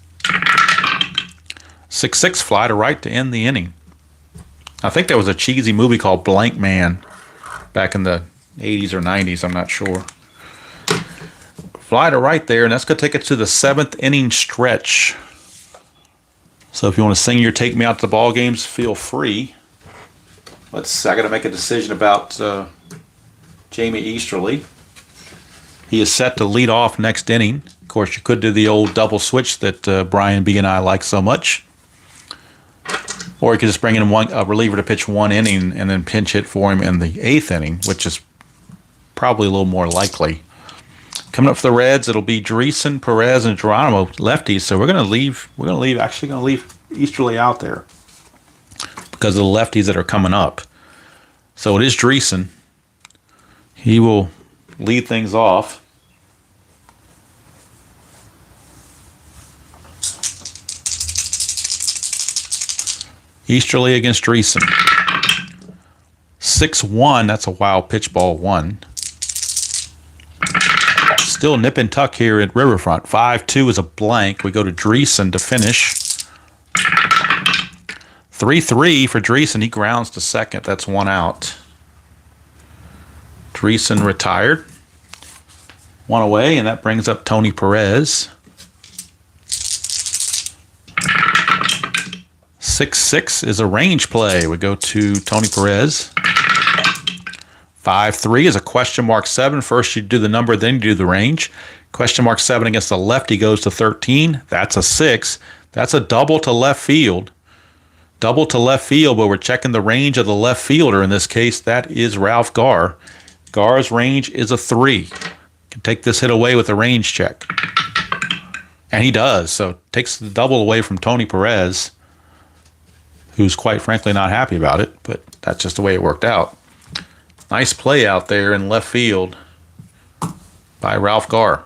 6-6 fly to right to end the inning. I think there was a cheesy movie called Blank Man back in the 80s or 90s, I'm not sure. Fly to right there, and that's going to take it to the 7th inning stretch. So if you want to sing your Take Me Out to the Ball Games, feel free. I got to make a decision about Jamie Easterly. He is set to lead off next inning. Of course, you could do the old double switch that Brian B. and I like so much. Or you could just bring in a reliever to pitch 1 inning and then pinch hit for him in the 8th inning, which is probably a little more likely. Coming up for the Reds, it'll be Dreesen, Perez, and Geronimo lefties. So we're going to leave Easterly out there because of the lefties that are coming up. So it is Dreesen. He will lead things off. Easterly against Dreesen. 6-1, that's a wild pitch, ball 1. Still nip and tuck here at Riverfront. 5-2 is a blank. We go to Dreesen to finish. 3-3 for Dreesen. He grounds to second. That's 1 out. Dreesen retired. 1 away, and that brings up Tony Perez. 6-6 is a range play. We go to Tony Perez. 5-3 is a question mark 7. First you do the number, then you do the range. Question mark 7 against the lefty goes to 13. That's a 6. That's a double to left field. Double to left field, but we're checking the range of the left fielder. In this case, that is Ralph Garr. Garr's range is a 3. Can take this hit away with a range check. And he does. So takes the double away from Tony Perez, who's quite frankly not happy about it, but that's just the way it worked out. Nice play out there in left field by Ralph Garr.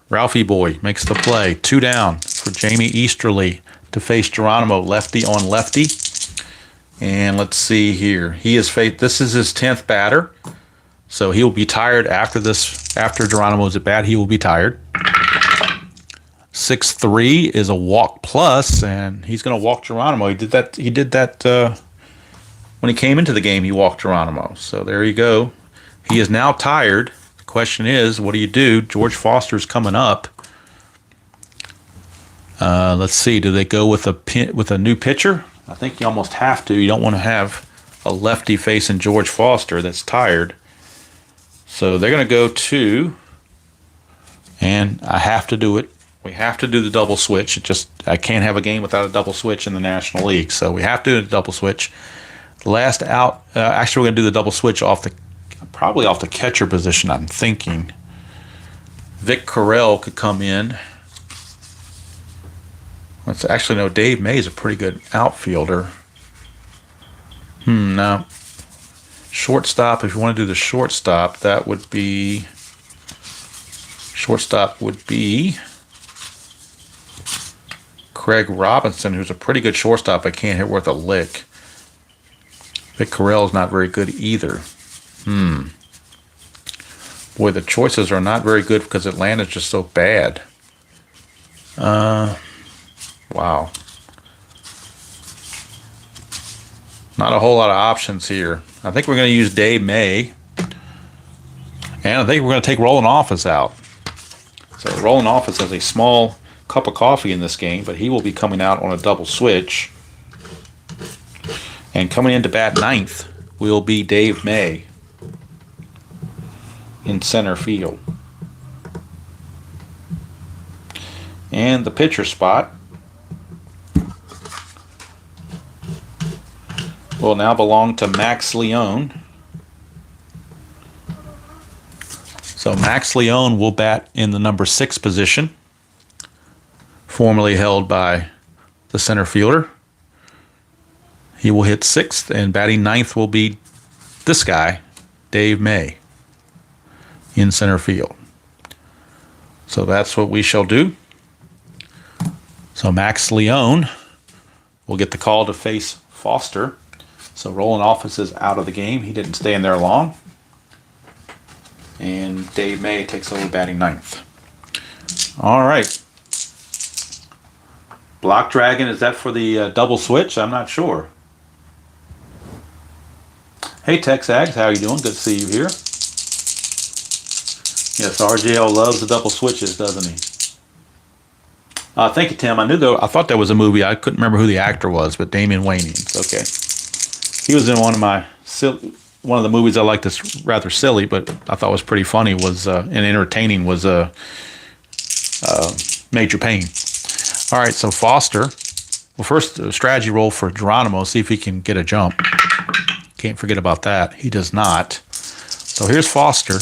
Ralphie boy makes the play. 2 down for Jamie Easterly to face Geronimo, lefty on lefty. And let's see here. This is his 10th batter. So he'll be tired after this. After Geronimo's at bat, he will be tired. 6-3 is a walk plus, and he's going to walk Geronimo. He did that when he came into the game. He walked Geronimo. So there you go. He is now tired. The question is, what do you do? George Foster's coming up. Let's see. Do they go with a new pitcher? I think you almost have to. You don't want to have a lefty facing George Foster that's tired. So they're going to go to, and I have to do it. We have to do the double switch. I can't have a game without a double switch in the National League. So we have to do the double switch. Last out. Actually, we're going to do the double switch probably off the catcher position. I'm thinking Vic Carell could come in. Let's actually no. Dave May is a pretty good outfielder. No. Shortstop. If you want to do the shortstop, that would be. Shortstop would be Craig Robinson, who's a pretty good shortstop, but can't hit worth a lick. Vic Carell is not very good either. Boy, the choices are not very good because Atlanta's just so bad. Wow. Not a whole lot of options here. I think we're going to use Dave May. And I think we're going to take Roland Office out. So Roland Office has a small cup of coffee in this game, but he will be coming out on a double switch. And coming in to bat 9th will be Dave May in center field. And the pitcher spot will now belong to Max Leone. So Max Leone will bat in the number 6 position, formerly held by the center fielder. He will hit 6th, and batting 9th will be this guy, Dave May, in center field. So that's what we shall do. So Max Leone will get the call to face Foster. So Roland Office is out of the game. He didn't stay in there long. And Dave May takes over batting 9th. All right. Block Dragon, is that for the double switch? I'm not sure. Hey, Texags, how are you doing? Good to see you here. Yes, RJL loves the double switches, doesn't he? Thank you, Tim. I thought that was a movie. I couldn't remember who the actor was, but Damian Wayans. Okay. He was in one of the movies I liked that's rather silly, but I thought was pretty funny and entertaining was Major Payne. All right, so Foster. Well, first, a strategy roll for Geronimo, see if he can get a jump. Can't forget about that. He does not. So here's Foster.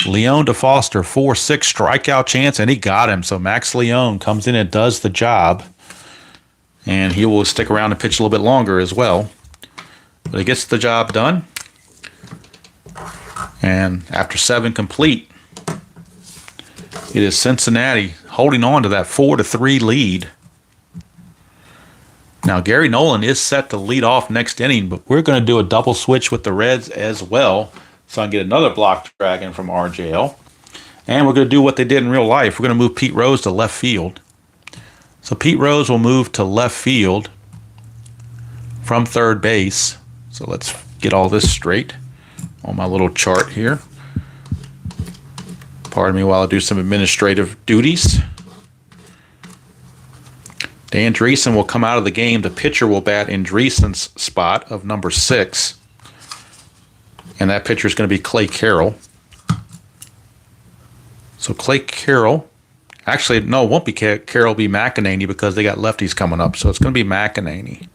Leone to Foster, 4-6 strikeout chance, and he got him. So Max Leone comes in and does the job. And he will stick around and pitch a little bit longer as well. But he gets the job done. And after 7 complete, it is Cincinnati holding on to that 4-3 lead. Now, Gary Nolan is set to lead off next inning, but we're going to do a double switch with the Reds as well. So I can get another block dragon from RJL. And we're going to do what they did in real life. We're going to move Pete Rose to left field. So Pete Rose will move to left field from third base. So let's get all this straight on my little chart here. Pardon me while I do some administrative duties. Dan Dreesen will come out of the game. The pitcher will bat in Dreesen's spot of number 6. And that pitcher is going to be Clay Carroll. So Clay Carroll Actually, no, it won't be Carroll. It'll be McEnany because they got lefties coming up. So it's going to be McEnany.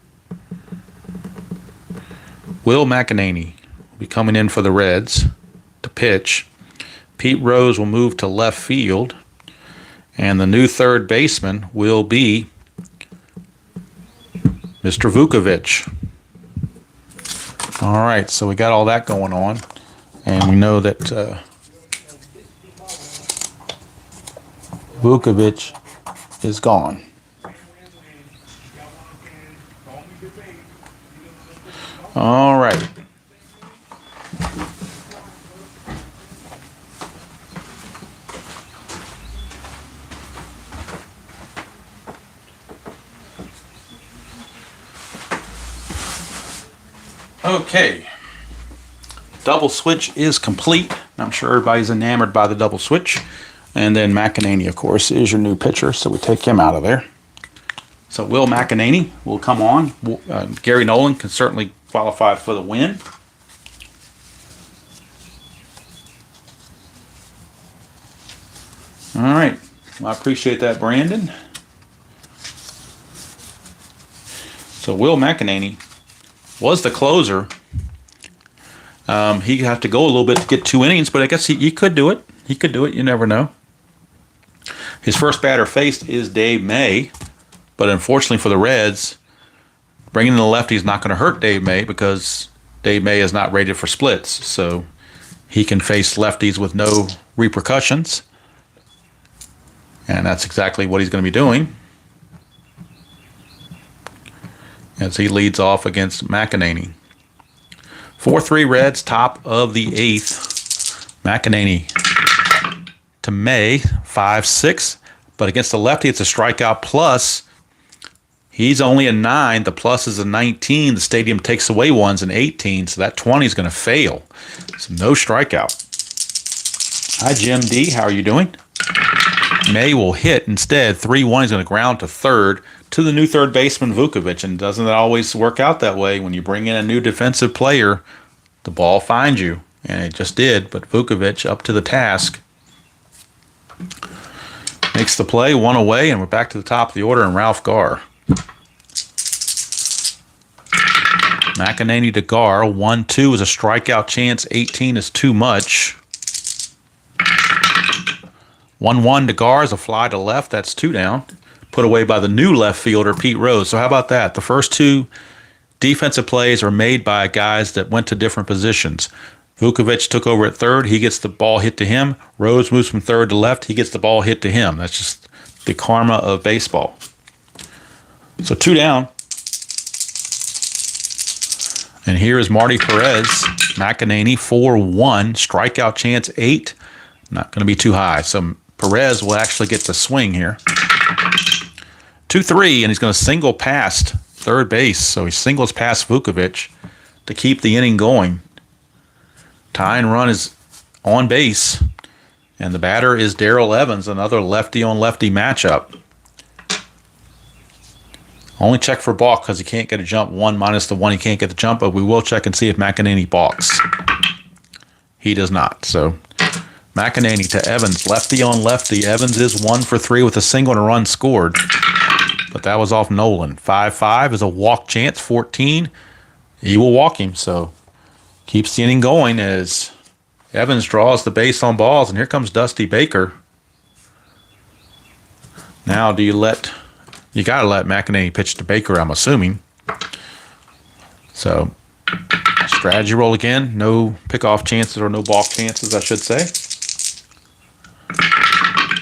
Will McEnany will be coming in for the Reds to pitch. Pete Rose will move to left field. And the new third baseman will be Mr. Vukovich. All right, so we got all that going on. And we know that Vukovich is gone. All right. Okay. Double switch is complete. I'm sure everybody's enamored by the double switch. And then McEnany, of course, is your new pitcher, so we take him out of there. So Will McEnany will come on. Gary Nolan can certainly qualify for the win. All right. Well, I appreciate that, Brandon. So Will McEnany was the closer. He had to go a little bit to get 2 innings, but I guess he could do it. He could do it. You never know. His first batter faced is Dave May, but unfortunately for the Reds, bringing in the lefty is not going to hurt Dave May because Dave May is not rated for splits, so he can face lefties with no repercussions, and that's exactly what he's going to be doing as he leads off against McEnany. 4-3 Reds, top of the 8th. McEnany to May, 5-6. But against the lefty, it's a strikeout plus. He's only a 9. The plus is a 19. The stadium takes away ones an 18, so that 20 is going to fail. So no strikeout. Hi, Jim D. How are you doing? May will hit instead. 3-1. He's going to ground to third to the new third baseman, Vukovich. And doesn't it always work out that way? When you bring in a new defensive player, the ball finds you. And it just did. But Vukovich up to the task. Makes the play, 1 away, and we're back to the top of the order and Ralph Garr. McEnany to Garr, 1-2 is a strikeout chance, 18 is too much. 1-1 to Garr is a fly to left, that's 2 down. Put away by the new left fielder, Pete Rose. So how about that? The first 2 defensive plays are made by guys that went to different positions. Vukovich took over at third. He gets the ball hit to him. Rose moves from third to left. He gets the ball hit to him. That's just the karma of baseball. So 2 down. And here is Marty Perez. McEnany, 4-1. Strikeout chance, 8. Not going to be too high. So Perez will actually get the swing here. 2-3, and he's going to single past third base. So he singles past Vukovich to keep the inning going. Tying run is on base, and the batter is Darrell Evans, another lefty-on-lefty matchup. Only check for balk because he can't get a jump. 1 minus the 1, he can't get the jump, but we will check and see if McEnany balks. He does not. So McEnany to Evans, lefty-on-lefty. Evans is 1 for 3 with a single and a run scored, but that was off Nolan. 5-5 is a walk chance, 14. He will walk him, so keeps the inning going as Evans draws the base on balls, and here comes Dusty Baker. Now, you got to let McEnany pitch to Baker, I'm assuming. So, strategy roll again. No pickoff chances or no balk chances, I should say.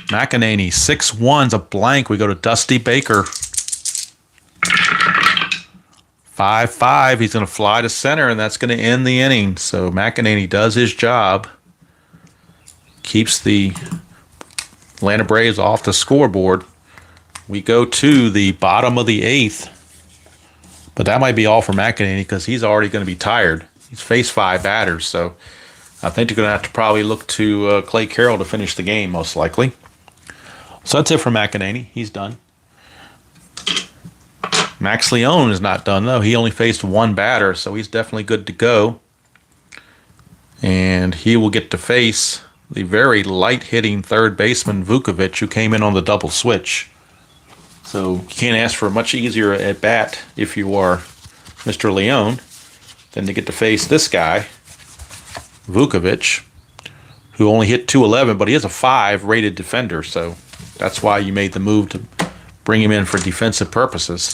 McEnany, 6-1's a blank. We go to Dusty Baker. 5-5, he's going to fly to center, and that's going to end the inning. So McEnany does his job. Keeps the Atlanta Braves off the scoreboard. We go to the bottom of the 8th. But that might be all for McEnany because he's already going to be tired. He's faced 5 batters, so I think they're going to have to probably look to Clay Carroll to finish the game, most likely. So that's it for McEnany. He's done. Max Leone is not done, though. He only faced 1 batter, so he's definitely good to go. And he will get to face the very light-hitting third baseman Vukovic, who came in on the double switch. So you can't ask for a much easier at bat if you are Mr. Leone than to get to face this guy, Vukovic, who only hit .211, but he is a 5 rated defender, so that's why you made the move to bring him in for defensive purposes.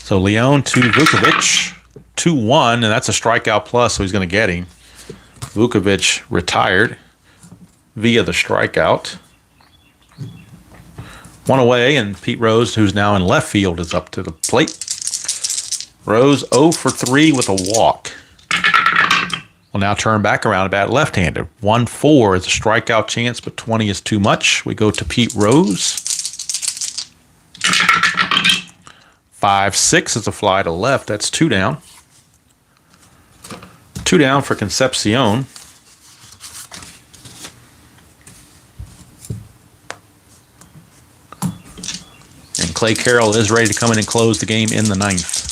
So Leone to Vukovic, 2-1, and that's a strikeout plus, so he's going to get him. Vukovic retired via the strikeout. 1 away, and Pete Rose, who's now in left field, is up to the plate. Rose 0 for 3 with a walk. Will now turn back around to bat left-handed. 1-4 is a strikeout chance, but 20 is too much. We go to Pete Rose. 5-6 is a fly to left. That's 2 down. 2 down for Concepcion. And Clay Carroll is ready to come in and close the game in the 9th.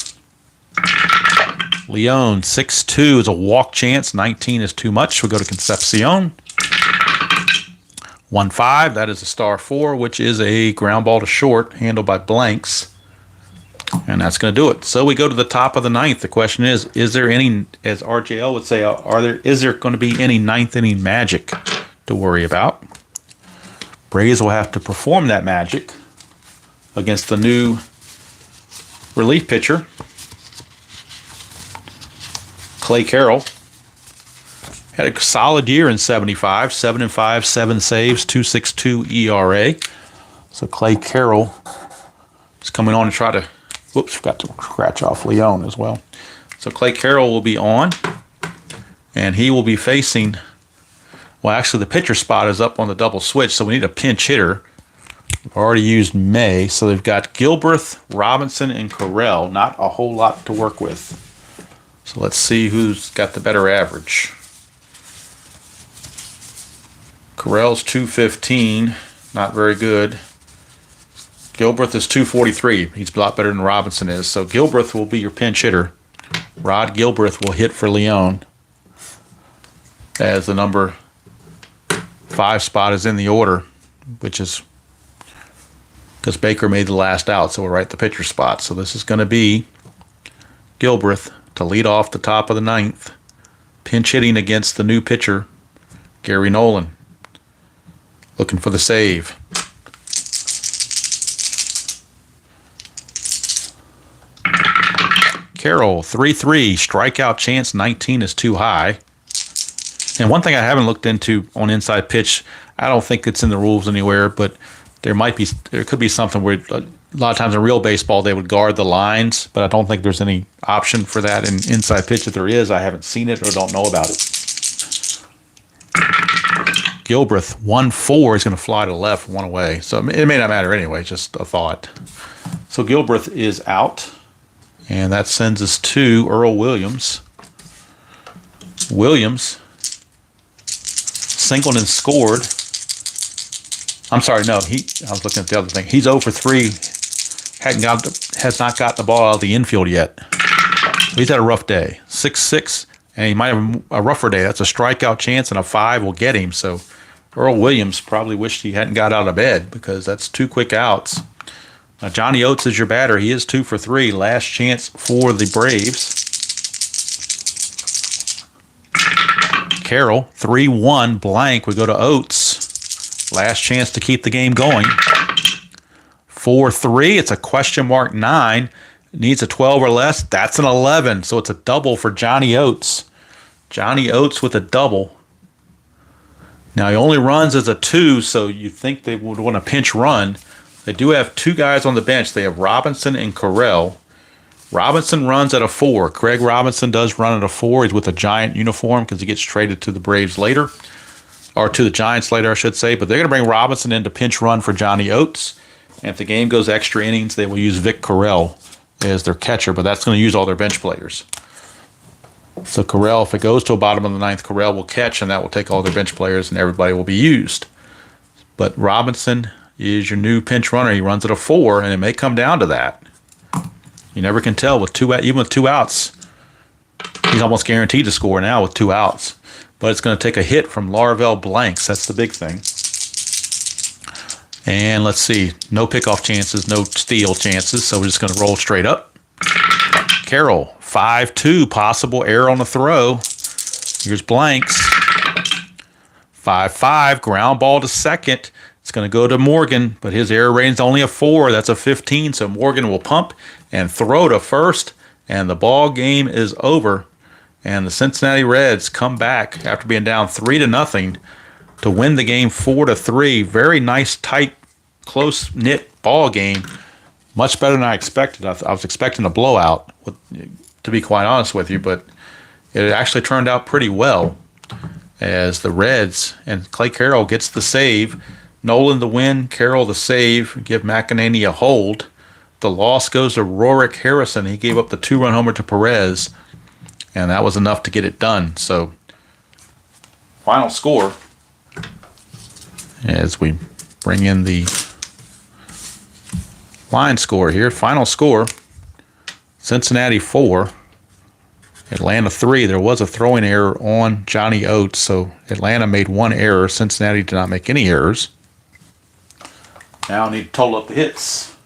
Leone, 6-2 is a walk chance. 19 is too much. We go to Concepcion. 1-5, that is a star 4, which is a ground ball to short, handled by Blanks. And that's going to do it. So we go to the top of the 9th. The question is there any, as RJL would say, is there going to be any 9th inning magic to worry about? Braves will have to perform that magic against the new relief pitcher, Clay Carroll. Had a solid year in 75, 7-5, 7 saves, 2.62 ERA. So Clay Carroll is coming on to try to, whoops, forgot to scratch off Leone as well. So Clay Carroll will be on, and he will be facing, well, actually the pitcher spot is up on the double switch, so we need a pinch hitter. We've already used May, so they've got Gilbreth, Robinson, and Carell. Not a whole lot to work with. So let's see who's got the better average. Carell's 215, not very good. Gilbreth is 243. He's a lot better than Robinson is. So Gilbreth will be your pinch hitter. Rod Gilbreth will hit for Leone as the number 5 spot is in the order, which is because Baker made the last out, so we're right at the pitcher spot. So this is going to be Gilbreth to lead off the top of the 9th, pinch hitting against the new pitcher, Gary Nolan, looking for the save. Carroll, 3-3, strikeout chance, 19 is too high. And one thing I haven't looked into on inside pitch, I don't think it's in the rules anywhere, but there could be something where a lot of times in real baseball they would guard the lines, but I don't think there's any option for that in inside pitch. If there is, I haven't seen it or don't know about it. Gilbreth, 1-4 is going to fly to left, 1 away. So it may not matter anyway, just a thought. So Gilbreth is out, and that sends us to Earl Williams. Williams singled and scored. I'm sorry, no, I was looking at the other thing. He's 0 for 3. Has not got the ball out of the infield yet. He's had a rough day. 6-6, and he might have a rougher day. That's a strikeout chance, and a 5 will get him. So Earl Williams probably wished he hadn't got out of bed because that's 2 quick outs. Now Johnny Oates is your batter. He is 2 for 3. Last chance for the Braves. Carroll, 3-1 blank. We go to Oates. Last chance to keep the game going. 4-3. It's a question mark 9. It needs a 12 or less. That's an 11. So it's a double for Johnny Oates. Johnny Oates with a double. Now he only runs as a 2, so you'd think they would want a pinch run. They do have 2 guys on the bench. They have Robinson and Carell. Robinson runs at a 4. Craig Robinson does run at a 4. He's with a Giant uniform because he gets traded to the Braves later. Or to the Giants later, I should say. But they're going to bring Robinson in to pinch run for Johnny Oates. And if the game goes extra innings, they will use Vic Carell as their catcher. But that's going to use all their bench players. So Carell, if it goes to a bottom of the 9th, Carell will catch, and that will take all their bench players, and everybody will be used. But Robinson is your new pinch runner. He runs at a 4, and it may come down to that. You never can tell with even with 2 outs. He's almost guaranteed to score now with 2 outs. but it's going to take a hit from Laravel Blanks. That's the big thing. And let's see, no pickoff chances, no steal chances, so we're just going to roll straight up. Carroll, 5-2, possible error on the throw. Here's Blanks. 5-5, ground ball to second. It's going to go to Morgan, but his error rating's only a 4. That's a 15, so Morgan will pump and throw to first, and the ball game is over. And the Cincinnati Reds come back after being down 3-0 to win the game 4-3. Very nice, tight, close-knit ball game. Much better than I expected. I was expecting a blowout, to be quite honest with you, but it actually turned out pretty well as the Reds and Clay Carroll gets the save. Nolan the win, Carroll the save, give McEnany a hold. The loss goes to Rorick Harrison. He gave up the 2-run homer to Perez, and that was enough to get it done. So, final score, as we bring in the line score here. Final score, Cincinnati 4, Atlanta 3. There was a throwing error on Johnny Oates, so Atlanta made 1 error. Cincinnati did not make any errors. Now I need to total up the hits.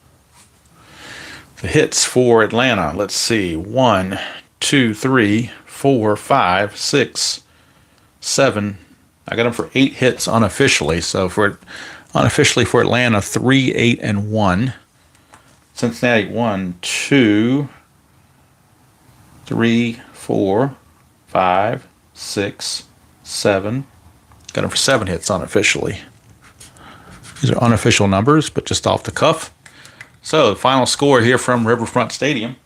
The hits for Atlanta, let's see, 1, 2, 3, 4, 5, 6, 7. I got them for 8 hits unofficially. So unofficially for Atlanta, 3, 8, and 1. Cincinnati 1, 2, 3, 4, 5, 6, 7. Got them for 7 hits unofficially. These are unofficial numbers, but just off the cuff. So the final score here from Riverfront Stadium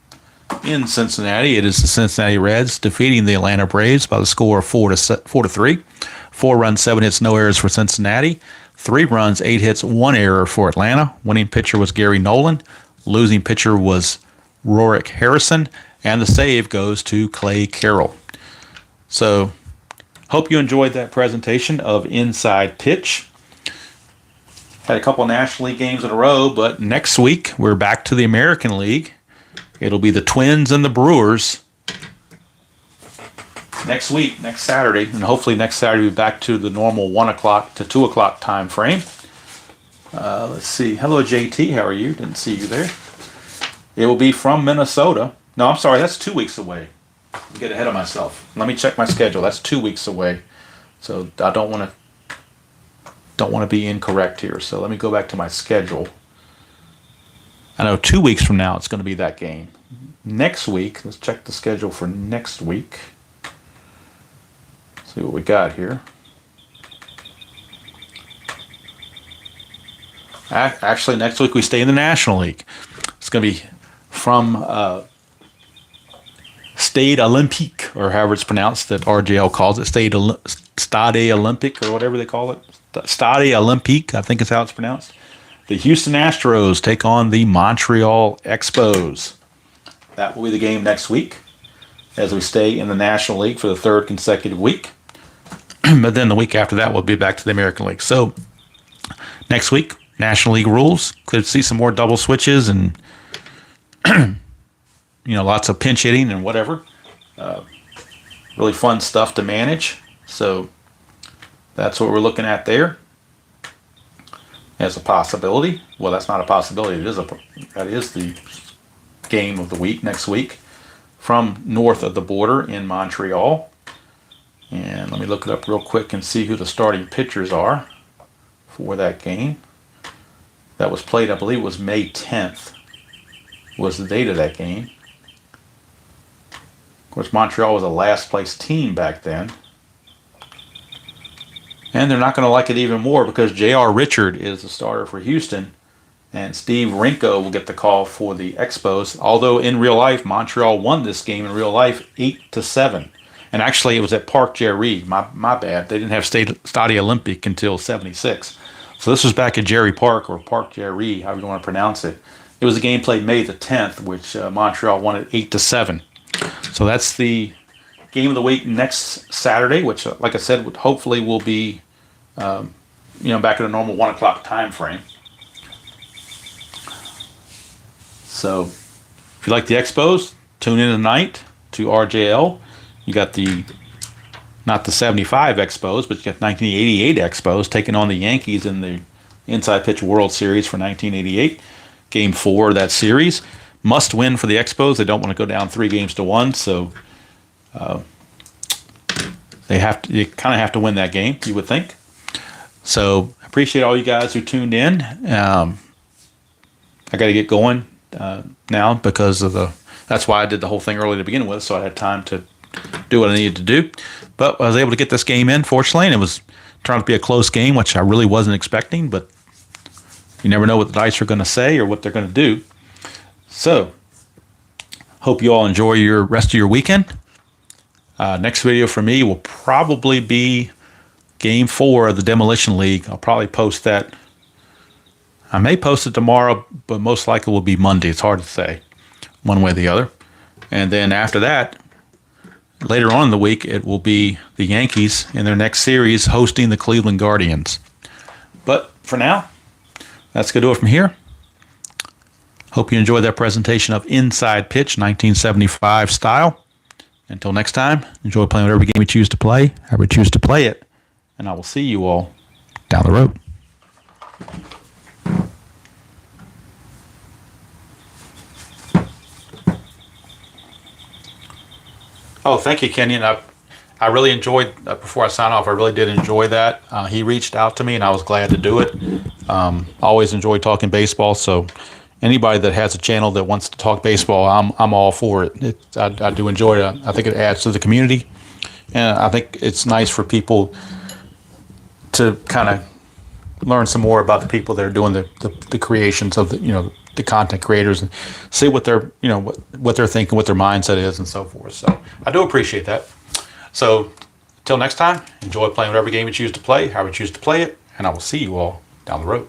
in Cincinnati, it is the Cincinnati Reds defeating the Atlanta Braves by the score of 4-3. 4 runs, 7 hits, no errors for Cincinnati. 3 runs, 8 hits, 1 error for Atlanta. Winning pitcher was Gary Nolan. Losing pitcher was Rorick Harrison. And the save goes to Clay Carroll. So, hope you enjoyed that presentation of Inside Pitch. Had a couple National League games in a row, but next week we're back to the American League. It'll be the Twins and the Brewers next week, next Saturday, and hopefully next Saturday we'll be back to the normal 1 o'clock to 2 o'clock time frame. Let's see. Hello, JT. How are you? Didn't see you there. It will be from Minnesota. No, I'm sorry. That's 2 weeks away. I'll get ahead of myself. Let me check my schedule. That's 2 weeks away. So I don't want to be incorrect here. So let me go back to my schedule. I know 2 weeks from now it's going to be that game. Next week, let's check the schedule for next week. See what we got here. Actually, next week we stay in the National League. It's going to be from Stade Olympique, or however it's pronounced, that RJL calls it, Stade Olympique, or whatever they call it. Stade Olympique, I think is how it's pronounced. The Houston Astros take on the Montreal Expos. That will be the game next week as we stay in the National League for the 3rd consecutive week. But then the week after that, we'll be back to the American League. So next week, National League rules. Could see some more double switches and lots of pinch hitting and whatever. Really fun stuff to manage. So that's what we're looking at there as a possibility. Well, that's not a possibility. That is the game of the week next week from north of the border in Montreal. And let me look it up real quick and see who the starting pitchers are for that game. That was played, I believe it was May 10th was the date of that game. Of course, Montreal was a last place team back then. And they're not going to like it even more because J.R. Richard is the starter for Houston. And Steve Rinko will get the call for the Expos. Although in real life, Montreal won this game in real life 8-7. And actually, it was at Parc Jerry. My bad. They didn't have Stade Olympique until 76. So this was back at Jerry Park, or Parc Jerry, however you want to pronounce it. It was a game played May the 10th, which Montreal won at 8-7. So that's the game of the week next Saturday, which, like I said, hopefully will be back at a normal 1 o'clock time frame. So if you like the Expos, tune in tonight to RJL. You got the not the 75 Expos, but you got 1988 Expos taking on the Yankees in the Inside Pitch World Series for 1988. Game 4 of that series. Must win for the Expos. They don't want to go down 3-1, so they kind of have to win that game, you would think. So I appreciate all you guys who tuned in. I got to get going now because of that's why I did the whole thing early to begin with, so I had time to do what I needed to do. But I was able to get this game in, fortunately, and it was turned out to be a close game, which I really wasn't expecting, but you never know what the dice are going to say or what they're going to do. So, hope you all enjoy your rest of your weekend. Next video for me will probably be Game 4 of the Demolition League. I'll probably post that. I may post it tomorrow, but most likely will be Monday. It's hard to say, one way or the other. And then after that, later on in the week, it will be the Yankees in their next series hosting the Cleveland Guardians. But for now, that's going to do it from here. Hope you enjoyed that presentation of Inside Pitch 1975 style. Until next time, enjoy playing whatever game you choose to play, however you choose to play it, and I will see you all down the road. Oh, thank you, Kenyon. I really enjoyed, before I sign off, I really did enjoy that. He reached out to me, and I was glad to do it. Always enjoy talking baseball, so anybody that has a channel that wants to talk baseball, I'm all for it. I do enjoy it. I think it adds to the community, and I think it's nice for people to kind of learn some more about the people that are doing the creations of the content creators, and see what they're what they're thinking, what their mindset is, and so forth. So I do appreciate that. So until next time, enjoy playing whatever game you choose to play, however you choose to play it, and I will see you all down the road.